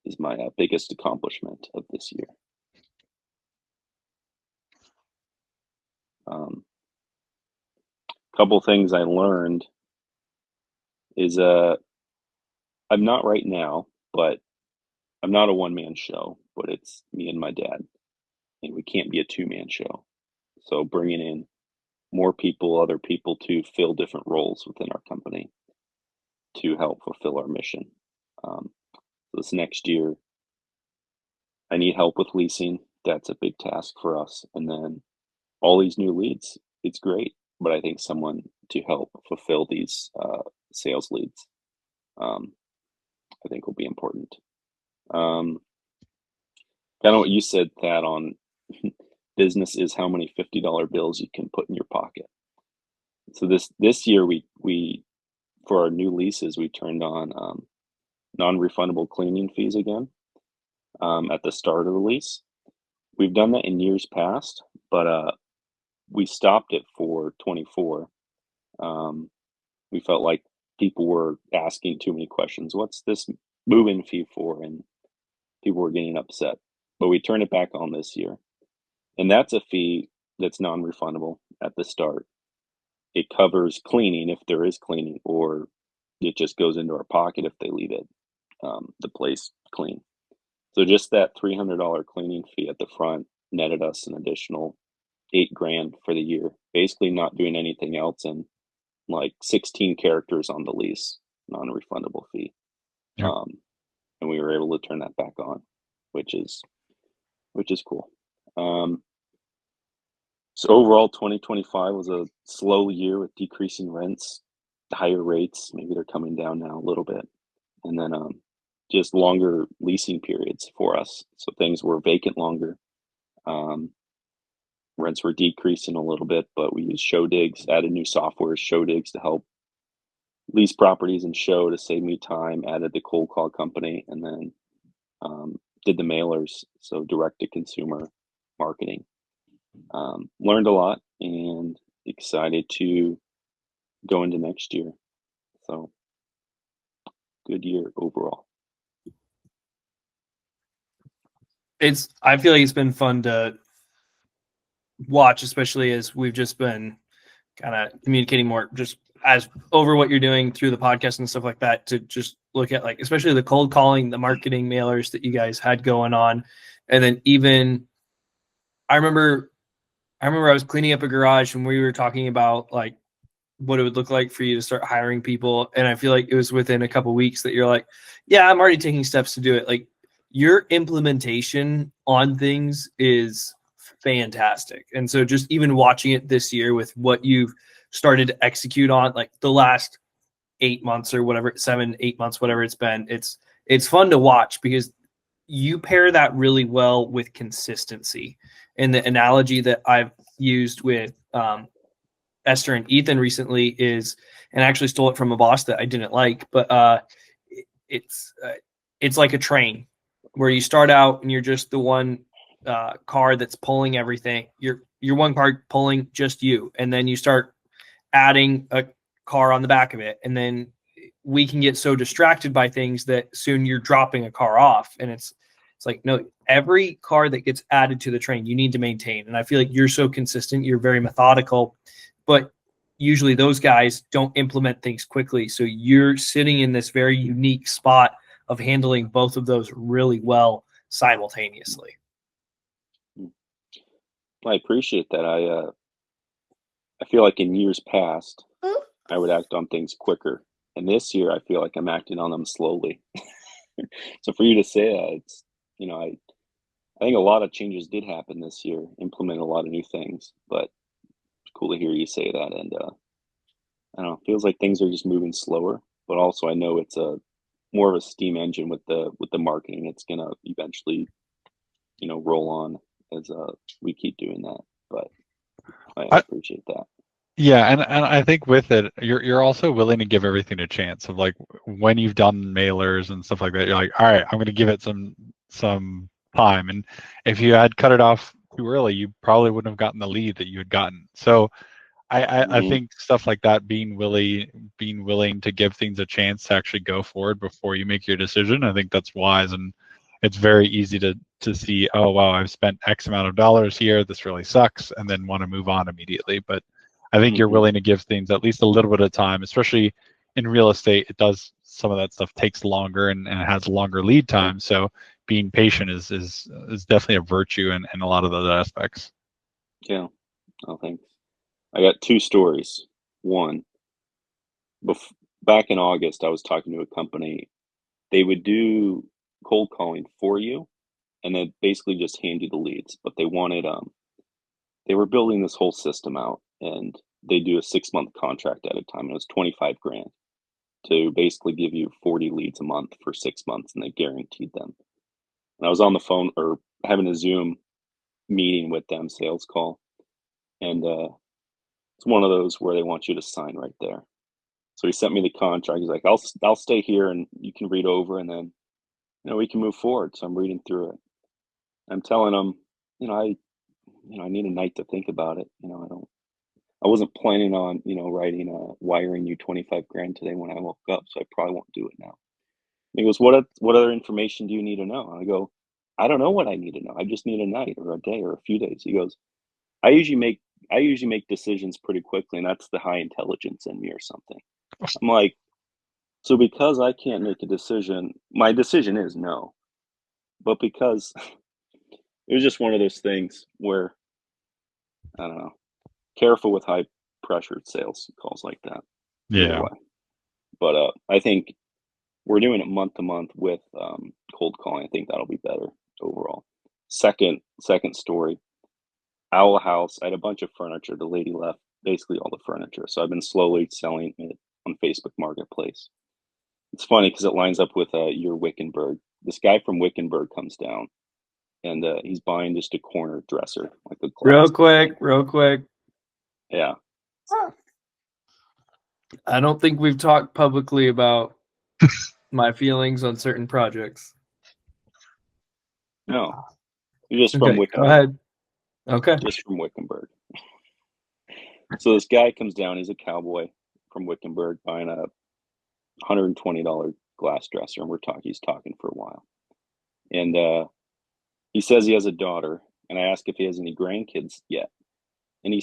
Speaker 2: is my biggest accomplishment of this year. Couple things I learned is I'm not right now, but I'm not a one-man show, but it's me and my dad, and we can't be a 2-man show. So bringing in more people, other people to fill different roles within our company to help fulfill our mission. This next year, I need help with leasing. That's a big task for us. And then all these new leads, it's great, but I think someone to help fulfill these sales leads, I think will be important. Kind of what you said, Thad, on business is how many $50 bills you can put in your pocket. So this year we for our new leases we turned on non-refundable cleaning fees again at the start of the lease. We've done that in years past, but we stopped it for 24. We felt like people were asking too many questions. What's this move-in fee for? And people were getting upset. But we turned it back on this year. And that's a fee that's non-refundable at the start. It covers cleaning if there is cleaning, or it just goes into our pocket if they leave it, the place clean. So just that $300 cleaning fee at the front netted us an additional $8,000 for the year, basically not doing anything else, and like 16 characters on the lease, non-refundable fee.
Speaker 3: Yeah.
Speaker 2: And we were able to turn that back on, which is cool. So overall, 2025 was a slow year with decreasing rents, higher rates. Maybe they're coming down now a little bit, and then just longer leasing periods for us. So things were vacant longer. Rents were decreasing a little bit, but we used show digs, added new software, show digs, to help lease properties and show to save me time, added the cold call company, and then did the mailers, so direct to consumer marketing. Learned a lot and excited to go into next year. So good year overall.
Speaker 1: I feel like it's been fun to watch, especially as we've just been kind of communicating more just as over what you're doing through the podcast and stuff like that, to just look at, like, especially the cold calling, the marketing mailers that you guys had going on. And then even I remember I was cleaning up a garage and we were talking about like what it would look like for you to start hiring people. And I feel like it was within a couple of weeks that you're like, yeah, I'm already taking steps to do it. Like, your implementation on things is fantastic. And so just even watching it this year with what you've started to execute on, like the last 8 months or whatever, 7, 8 months, whatever it's been, it's fun to watch because you pair that really well with consistency. And the analogy that I've used with Esther and Ethan recently is, and I actually stole it from a boss that I didn't like, but it's like a train where you start out and you're just the one car that's pulling everything. You're one car pulling just you, and then you start adding a car on the back of it, and then we can get so distracted by things that soon you're dropping a car off, and it's like, no, every car that gets added to the train you need to maintain. And I feel like you're so consistent, you're very methodical, but usually those guys don't implement things quickly, so you're sitting in this very unique spot of handling both of those really well simultaneously.
Speaker 2: I appreciate that. I feel like in years past, I would act on things quicker, and this year I feel like I'm acting on them slowly. So for you to say that, it's, I think a lot of changes did happen this year, implement a lot of new things, but it's cool to hear you say that. And I don't know, it feels like things are just moving slower, but also I know it's a more of a steam engine with the marketing. It's gonna eventually, roll on as we keep doing that. But I appreciate that.
Speaker 3: Yeah, and I think with it, you're also willing to give everything a chance. Of like when you've done mailers and stuff like that, you're like, all right, I'm going to give it some time. And if you had cut it off too early, you probably wouldn't have gotten the lead that you had gotten. So I think stuff like that, being willing to give things a chance to actually go forward before you make your decision, I think that's wise. And it's very easy to see, oh wow, I've spent X amount of dollars here, this really sucks, and then want to move on immediately. But I think you're willing to give things at least a little bit of time, especially in real estate. It does, some of that stuff takes longer and it has longer lead time. So being patient is definitely a virtue in a lot of those aspects.
Speaker 2: Yeah. Oh, thanks. I got two stories. One, back in August, I was talking to a company. They would do cold calling for you, and then basically just hand you the leads. But they wanted, they were building this whole system out, and they do a 6-month contract at a time. And it was 25 grand to basically give you 40 leads a month for 6 months, and they guaranteed them. And I was on the phone or having a Zoom meeting with them, sales call, and it's one of those where they want you to sign right there. So he sent me the contract. He's like, I'll stay here and you can read over, and then we can move forward. So I'm reading through it. I'm telling him, I need a night to think about it. I wasn't planning on, wiring you 25 grand today when I woke up, so I probably won't do it now. He goes, what other information do you need to know? And I go, I don't know what I need to know. I just need a night or a day or a few days. He goes, I usually make decisions pretty quickly, and that's the high intelligence in me or something. I'm like, so because I can't make a decision, my decision is no. But because it was just one of those things where, I don't know, careful with high pressured sales calls like that.
Speaker 3: Yeah.
Speaker 2: But I think we're doing it month to month with cold calling. I think that'll be better overall. Second story, Owl House. I had a bunch of furniture. The lady left basically all the furniture. So I've been slowly selling it on Facebook Marketplace. It's funny because it lines up with your Wickenburg. This guy from Wickenburg comes down, and he's buying just a corner dresser, like a glass.
Speaker 1: Real quick.
Speaker 2: Yeah.
Speaker 1: I don't think we've talked publicly about my feelings on certain projects.
Speaker 2: No. You're just from Wickenburg.
Speaker 1: Go ahead. Okay.
Speaker 2: Just from Wickenburg. So this guy comes down. He's a cowboy from Wickenburg buying a $120 glass dresser, and he's talking for a while. And he says he has a daughter, and I ask if he has any grandkids yet. And he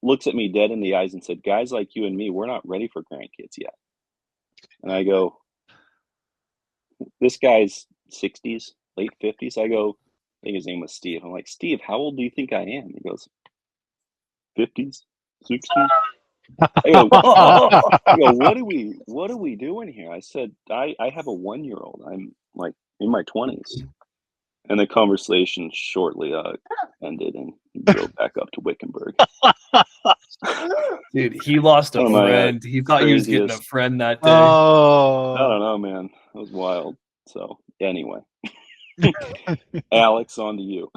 Speaker 2: looks at me dead in the eyes and said, guys like you and me, we're not ready for grandkids yet. And I go, this guy's 60s, late 50s. I go, I think his name was Steve. I'm like, Steve, how old do you think I am? He goes, 50s, 60s. I go, what are we doing here? I said, I have a 1-year-old. I'm like in my 20s. And the conversation shortly ended, and he drove back up to Wickenburg.
Speaker 1: Dude, he lost a friend. He thought he was getting a friend that day.
Speaker 3: Oh,
Speaker 2: I don't know, man. It was wild. So anyway, Alex, on to you.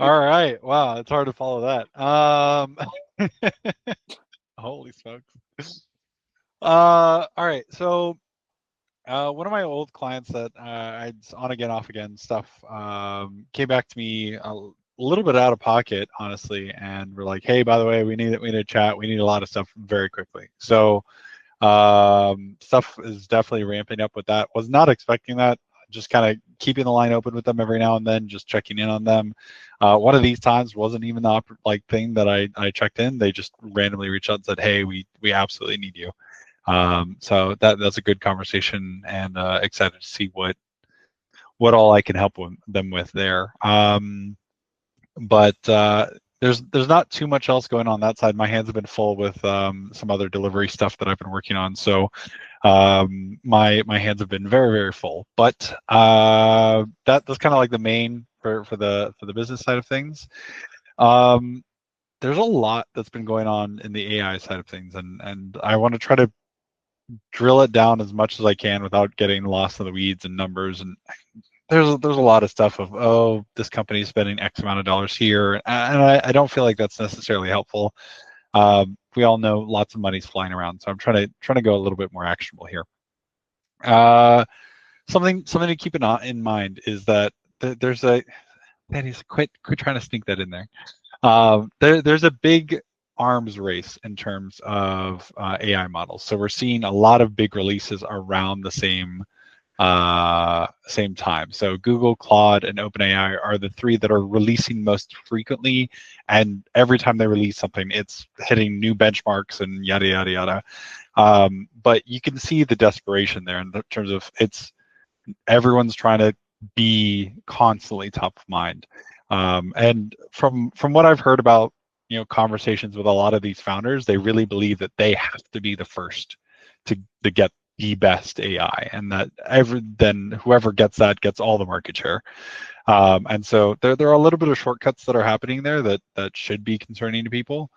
Speaker 3: All right. Wow, it's hard to follow that. Holy smokes. All right. So one of my old clients that I'd on again, off again stuff came back to me a little bit out of pocket, honestly, and we're like, hey, by the way, we need to chat. We need a lot of stuff very quickly. So stuff is definitely ramping up with that. Was not expecting that. Just kind of keeping the line open with them every now and then, just checking in on them. One of these times wasn't even the thing that I checked in. They just randomly reached out and said, hey, we absolutely need you. So that's a good conversation, and excited to see what all I can help them with there. But there's not too much else going on that side. My hands have been full with some other delivery stuff that I've been working on. So my hands have been very, very full. But that's kind of like the main for the business side of things. There's a lot that's been going on in the AI side of things, and I want to try to drill it down as much as I can without getting lost in the weeds and numbers. And there's a lot of stuff of, oh, this company is spending X amount of dollars here, and I don't feel like that's necessarily helpful. We all know lots of money's flying around, so I'm trying to go a little bit more actionable here. Something to keep in mind is that there's quit trying to sneak that in there. There's a big arms race in terms of AI models. So we're seeing a lot of big releases around the same time. So Google, Claude, and OpenAI are the three that are releasing most frequently, and every time they release something, it's hitting new benchmarks and yada yada yada. But you can see the desperation there in terms of everyone's trying to be constantly top of mind. And from what I've heard about conversations with a lot of these founders, they really believe that they have to be the first to get the best AI, and that then whoever gets that gets all the market share. And so there are a little bit of shortcuts that are happening there that should be concerning to people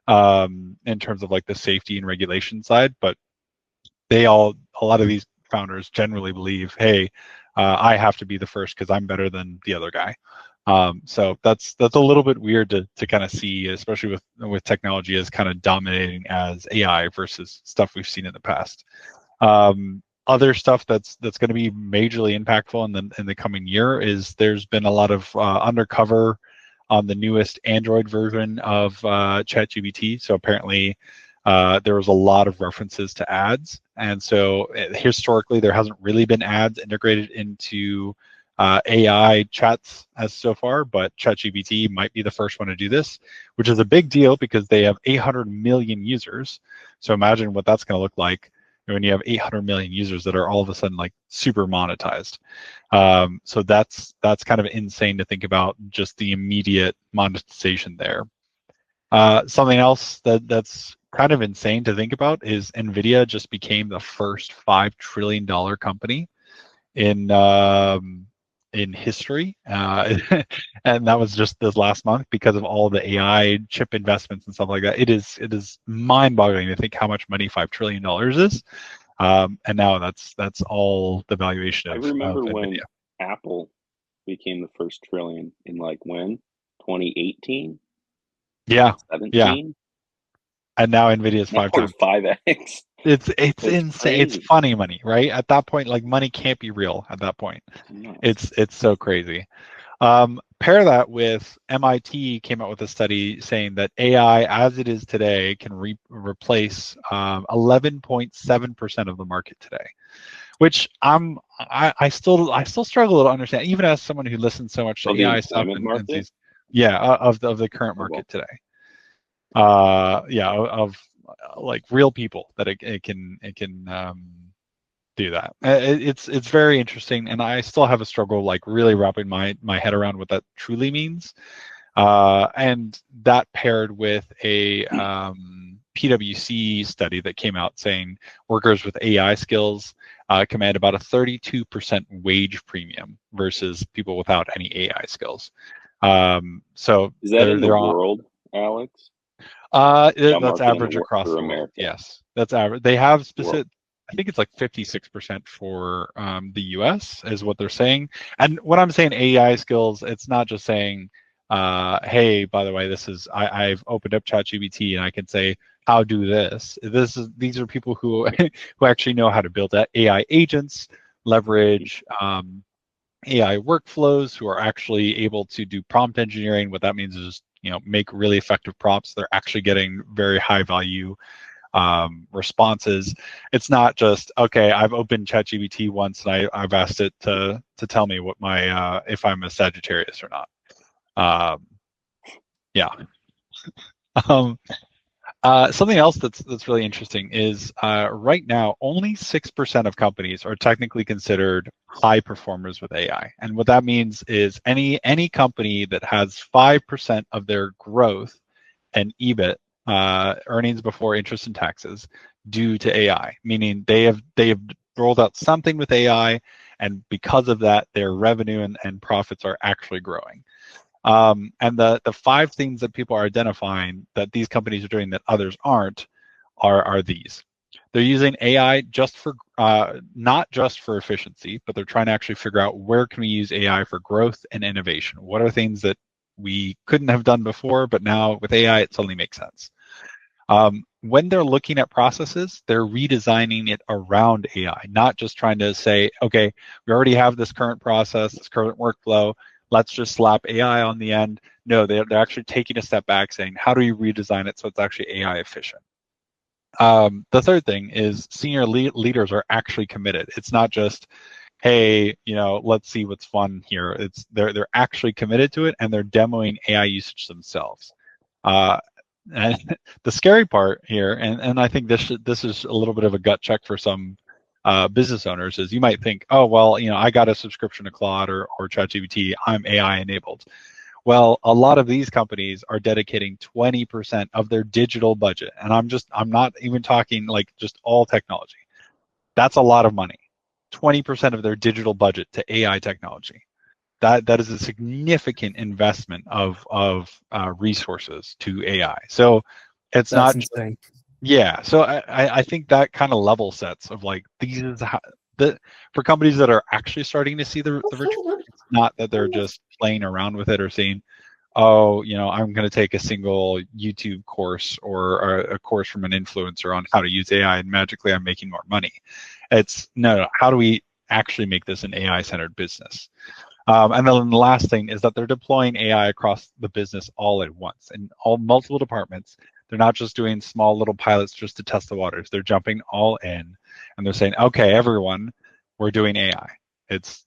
Speaker 3: in terms of like the safety and regulation side. But a lot of these founders generally believe, hey, I have to be the first because I'm better than the other guy. So that's a little bit weird to kind of see, especially with technology as kind of dominating as AI versus stuff we've seen in the past. Other stuff that's going to be majorly impactful in the coming year is there's been a lot of undercover on the newest Android version of ChatGPT. So apparently there was a lot of references to ads, and so historically there hasn't really been ads integrated into AI chats as so far, but ChatGPT might be the first one to do this, which is a big deal because they have 800 million users. So imagine what that's going to look like when you have 800 million users that are all of a sudden like super monetized. So that's kind of insane to think about, just the immediate monetization there. Something else that's kind of insane to think about is NVIDIA just became the first $5 trillion company in history, and that was just this last month because of all the AI chip investments and stuff like that. It is mind-boggling to think how much money $5 trillion is, and now that's all the valuation of.
Speaker 2: I remember
Speaker 3: of
Speaker 2: when
Speaker 3: NVIDIA.
Speaker 2: Apple became the first trillion in 2018.
Speaker 3: Yeah,
Speaker 2: 17.
Speaker 3: and now NVIDIA's
Speaker 2: Now
Speaker 3: 5
Speaker 2: we're
Speaker 3: times.
Speaker 2: 5x.
Speaker 3: It's insane.
Speaker 2: crazy.
Speaker 3: It's funny money, right? At that point, like money can't be real. At that point, it's so crazy. Pair that with MIT came out with a study saying that AI, as it is today, can replace 11.7% of the market today, which I still struggle to understand, even as someone who listens so much to AI stuff and sees, of the current market today. Of like real people that it can do that. It's very interesting, and I still have a struggle like really wrapping my head around what that truly means. And that paired with a PwC study that came out saying workers with AI skills command about a 32% wage premium versus people without any AI skills. So
Speaker 2: is that in the world, Alex?
Speaker 3: That's average across the world.
Speaker 2: America.
Speaker 3: Yes, that's average. They have specific. I think it's like 56% for the US is what they're saying. And when I'm saying AI skills, it's not just saying, hey, by the way, this is I've opened up ChatGPT and I can say, how do this. These are people who who actually know how to build AI agents, leverage AI workflows, who are actually able to do prompt engineering. What that means is, make really effective prompts. They're actually getting very high value responses. It's not just, okay, I've opened ChatGPT once and I've asked it to tell me what my if I'm a Sagittarius or not. Yeah. Something else that's really interesting is right now only 6% of companies are technically considered high performers with AI, and what that means is any company that has 5% of their growth and EBIT, earnings before interest and taxes, due to AI, meaning they have rolled out something with AI, and because of that, their revenue and profits are actually growing. And the 5 things that people are identifying that these companies are doing that others aren't are these. They're using AI just for not just for efficiency, but they're trying to actually figure out where can we use AI for growth and innovation. What are things that we couldn't have done before, but now with AI it suddenly makes sense. When they're looking at processes, they're redesigning it around AI, not just trying to say, okay, we already have this current process, this current workflow, let's just slap AI on the end. No, they're actually taking a step back, saying, how do we redesign it so it's actually AI efficient? The third thing is senior leaders are actually committed. It's not just, hey, let's see what's fun here. It's they're actually committed to it, and they're demoing AI usage themselves. And the scary part here, and I think this is a little bit of a gut check for some business owners, is you might think, oh, well, I got a subscription to Claude or ChatGPT, I'm AI enabled. Well, a lot of these companies are dedicating 20% of their digital budget, and I'm not even talking like just all technology. That's a lot of money. 20% of their digital budget to AI technology. That is a significant investment of resources to AI. So it's
Speaker 1: That's
Speaker 3: not
Speaker 1: insane.
Speaker 3: Yeah, so I think that kind of level sets of like these is how for companies that are actually starting to see the return. It's not that they're just playing around with it or saying, oh, I'm going to take a single YouTube course or a course from an influencer on how to use AI and magically I'm making more money. It's no, how do we actually make this an AI-centered business? And then the last thing is that they're deploying AI across the business all at once in all multiple departments. They're not just doing small little pilots just to test the waters. They're jumping all in, and they're saying, okay, everyone, we're doing AI.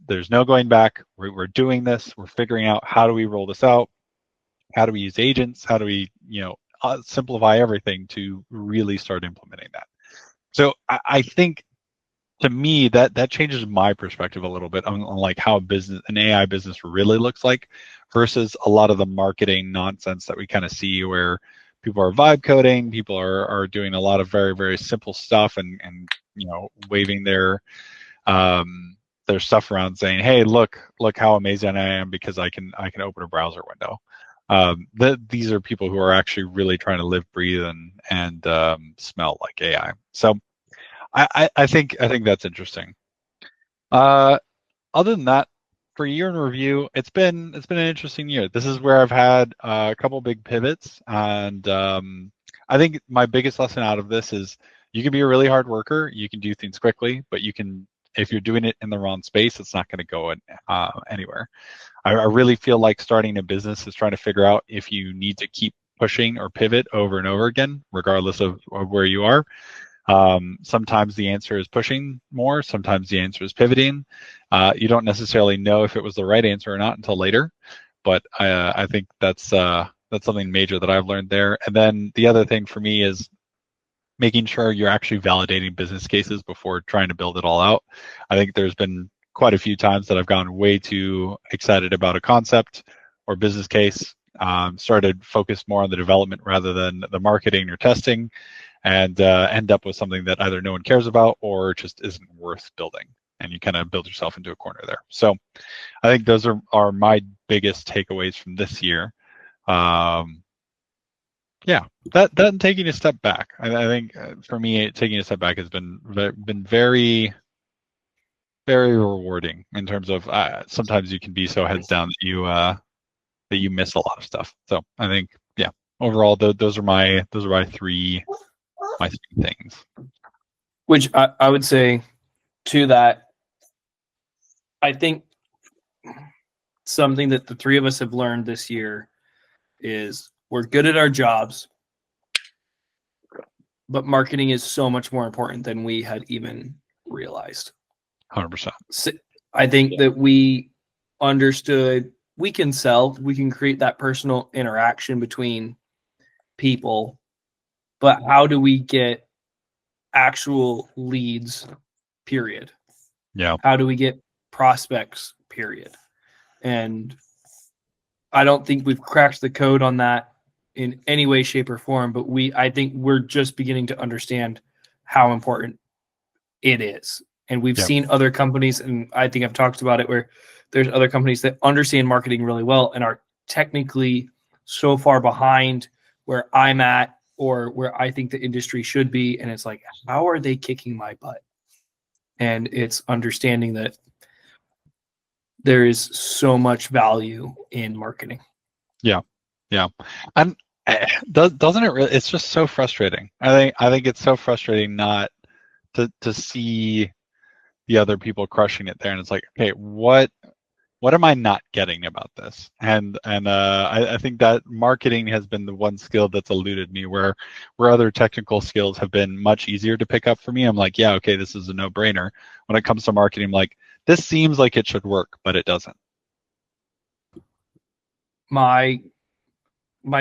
Speaker 3: There's no going back. We're doing this. We're figuring out how do we roll this out? How do we use agents? How do we, simplify everything to really start implementing that? So I think, to me, that changes my perspective a little bit on like how an AI business really looks like versus a lot of the marketing nonsense that we kind of see where people are vibe coding, people are doing a lot of very, very simple stuff and waving their stuff around saying, hey, look how amazing I am because I can open a browser window. These are people who are actually really trying to live, breathe, and smell like AI. So I think that's interesting. Other than that, for year in review, it's been an interesting year. This is where I've had a couple big pivots, and I think my biggest lesson out of this is you can be a really hard worker, you can do things quickly, but if you're doing it in the wrong space, it's not going to go anywhere. I really feel like starting a business is trying to figure out if you need to keep pushing or pivot over and over again, regardless of where you are. Sometimes the answer is pushing more. Sometimes the answer is pivoting. You don't necessarily know if it was the right answer or not until later, but I think that's something major that I've learned there. And then the other thing for me is making sure you're actually validating business cases before trying to build it all out. I think there's been quite a few times that I've gone way too excited about a concept or business case, started focused more on the development rather than the marketing or testing, and end up with something that either no one cares about or just isn't worth building. And you kind of build yourself into a corner there. So I think those are my biggest takeaways from this year. Yeah, that and taking a step back. I think for me, taking a step back has been very, very rewarding in terms of sometimes you can be so heads down that you miss a lot of stuff. So I think, yeah, overall, those are my 3 my things.
Speaker 1: Which I would say to that, I think something that the three of us have learned this year is we're good at our jobs, but marketing is so much more important than we had even realized.
Speaker 3: 100%.
Speaker 1: I think that we understood we can sell, we can create that personal interaction between people, but how do we get actual leads, period?
Speaker 3: Yeah.
Speaker 1: How do we get prospects, period? And I don't think we've cracked the code on that in any way, shape, or form, but I think we're just beginning to understand how important it is. And we've seen other companies, and I think I've talked about it, where there's other companies that understand marketing really well and are technically so far behind where I'm at or where I think the industry should be. And it's like, how are they kicking my butt? And it's understanding that there is so much value in marketing.
Speaker 3: Yeah. And doesn't it really? It's just so frustrating. I think it's so frustrating not to see the other people crushing it there, and it's like, okay, what am I not getting about this? And I think that marketing has been the one skill that's eluded me, where other technical skills have been much easier to pick up for me. I'm like, yeah, okay, this is a no-brainer. When it comes to marketing, I'm like, this seems like it should work, but it doesn't.
Speaker 1: My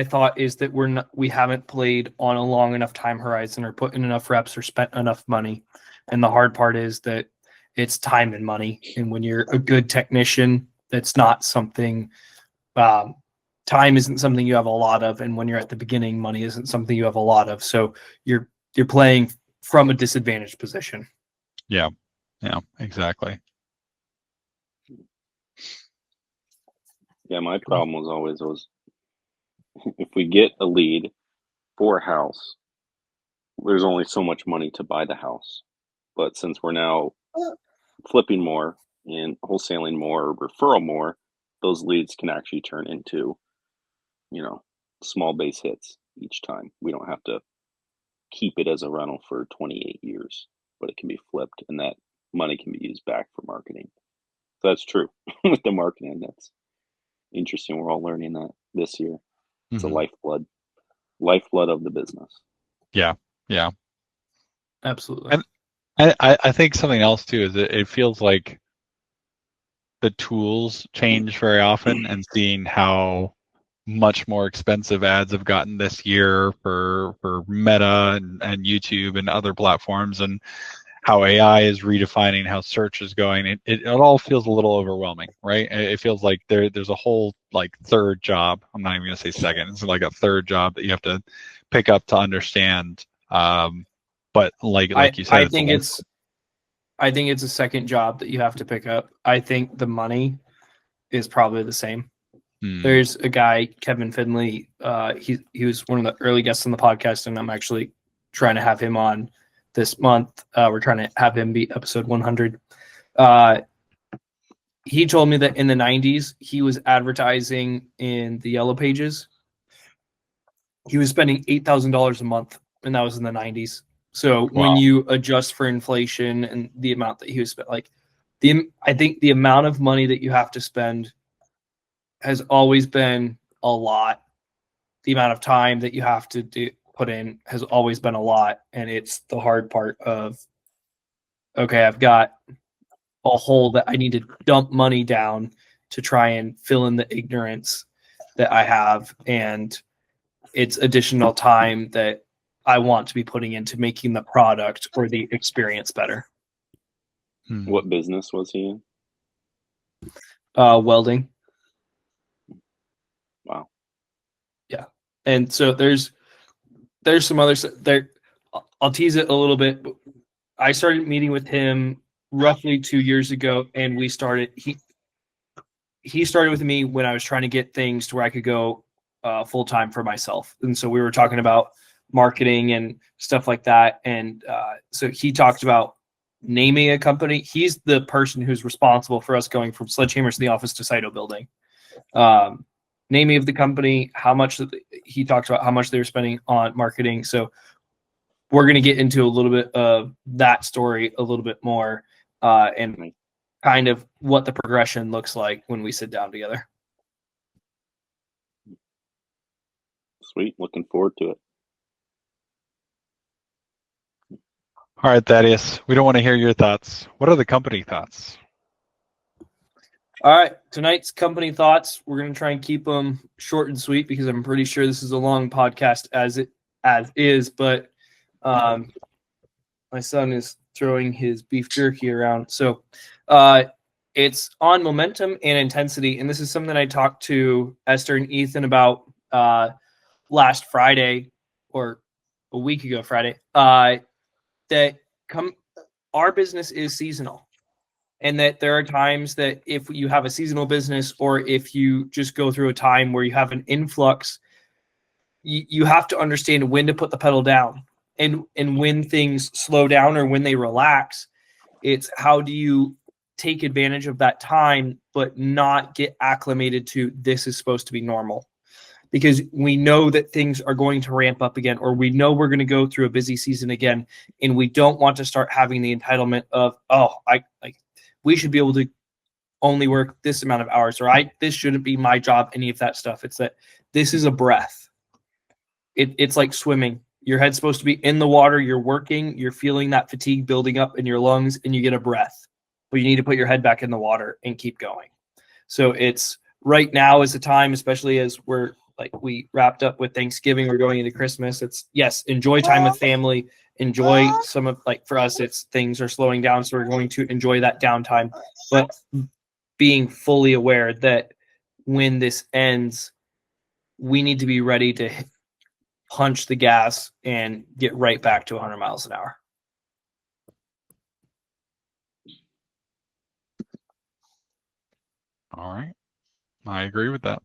Speaker 1: thought is that we haven't played on a long enough time horizon or put in enough reps or spent enough money. And the hard part is that it's time and money. And when you're a good technician, that's not something, time isn't something you have a lot of. And when you're at the beginning, money isn't something you have a lot of. So you're playing from a disadvantaged position.
Speaker 3: Yeah, exactly.
Speaker 2: Yeah, my problem was always if we get a lead for a house, there's only so much money to buy the house. But since we're now flipping more and wholesaling more or referral more, those leads can actually turn into, small base hits each time. We don't have to keep it as a rental for 28 years, but it can be flipped and that money can be used back for marketing. So that's true with the marketing. That's interesting. We're all learning that this year. It's a lifeblood of the business.
Speaker 3: Yeah.
Speaker 1: Absolutely.
Speaker 3: And I think something else too is it feels like the tools change very often, and seeing how much more expensive ads have gotten this year for Meta and YouTube and other platforms, and how AI is redefining how search is going. It all feels a little overwhelming, right? It feels like there's a whole third job. I'm not even gonna say second. It's like a third job that you have to pick up to understand. But like you said,
Speaker 1: I think it's a second job that you have to pick up. I think the money is probably the same. There's a guy, Kevin Finley. He was one of the early guests on the podcast, and I'm actually trying to have him on this month. We're trying to have him be episode 100. He told me that in the 90s, he was advertising in the Yellow Pages. He was spending $8,000 a month, and that was in the 90s. So when you adjust for inflation and the amount that he was spent, I think the amount of money that you have to spend has always been a lot. The amount of time that you have to put in has always been a lot. And it's the hard part of, okay, I've got a hole that I need to dump money down to try and fill in the ignorance that I have. And it's additional time that I want to be putting into making the product or the experience better.
Speaker 2: What business was he in?
Speaker 1: Welding.
Speaker 2: Wow.
Speaker 1: Yeah. And so there's some other there. I'll tease it a little bit. I started meeting with him roughly 2 years ago, and he started with me when I was trying to get things to where I could go full time for myself. And so we were talking about marketing and stuff like that. And so he talked about naming a company. He's the person who's responsible for us going from Sledgehammers in the office to Sito building. Naming of the company, he talked about how much they were spending on marketing. So we're going to get into a little bit of that story a little bit more, and kind of what the progression looks like when we sit down together.
Speaker 2: Sweet. Looking forward to it.
Speaker 3: All right, Thaddeus, we don't want to hear your thoughts. What are the company thoughts?
Speaker 1: All right, tonight's company thoughts, we're going to try and keep them short and sweet because I'm pretty sure this is a long podcast as is, but my son is throwing his beef jerky around. So it's on momentum and intensity, and this is something I talked to Esther and Ethan about last Friday, or a week ago Friday, that our business is seasonal. And that there are times that if you have a seasonal business or if you just go through a time where you have an influx, you have to understand when to put the pedal down. And when things slow down or when they relax, it's how do you take advantage of that time but not get acclimated to this is supposed to be normal. Because we know that things are going to ramp up again, or we know we're going to go through a busy season again, and we don't want to start having the entitlement of, we should be able to only work this amount of hours, or this shouldn't be my job, any of that stuff. It's that this is a breath. It's like swimming. Your head's supposed to be in the water, you're working, you're feeling that fatigue building up in your lungs, and you get a breath. But you need to put your head back in the water and keep going. So it's right now is the time, especially as we wrapped up with Thanksgiving, we're going into Christmas. It's yes, enjoy time with family, enjoy some of for us, it's things are slowing down. So we're going to enjoy that downtime, but being fully aware that when this ends, we need to be ready to punch the gas and get right back to 100 miles an hour.
Speaker 3: All right. I agree with that.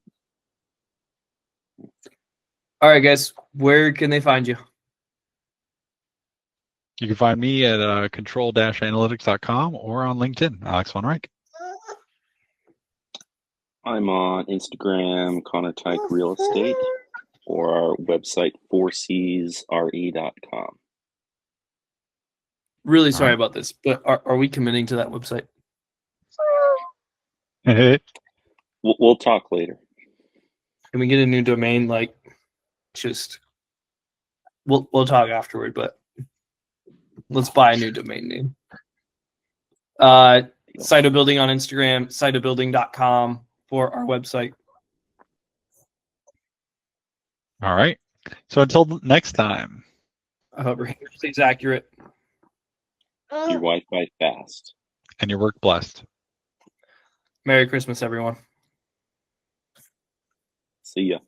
Speaker 1: All right, guys, where can they find you?
Speaker 3: You can find me at control-analytics.com or on LinkedIn, Alex Von Reich.
Speaker 2: I'm on Instagram, Connor Tyke Real Estate, or our website, 4csre.com.
Speaker 1: Really sorry about this, but are we committing to that website?
Speaker 2: We'll talk later.
Speaker 1: Can we get a new domain? We'll talk afterward, but let's buy a new domain name. Sito Building on Instagram, sitobuilding.com for our website.
Speaker 3: All right. So until next time.
Speaker 1: I hope it's accurate.
Speaker 2: Your Wi-Fi fast.
Speaker 3: And your work blessed.
Speaker 1: Merry Christmas, everyone.
Speaker 2: See ya.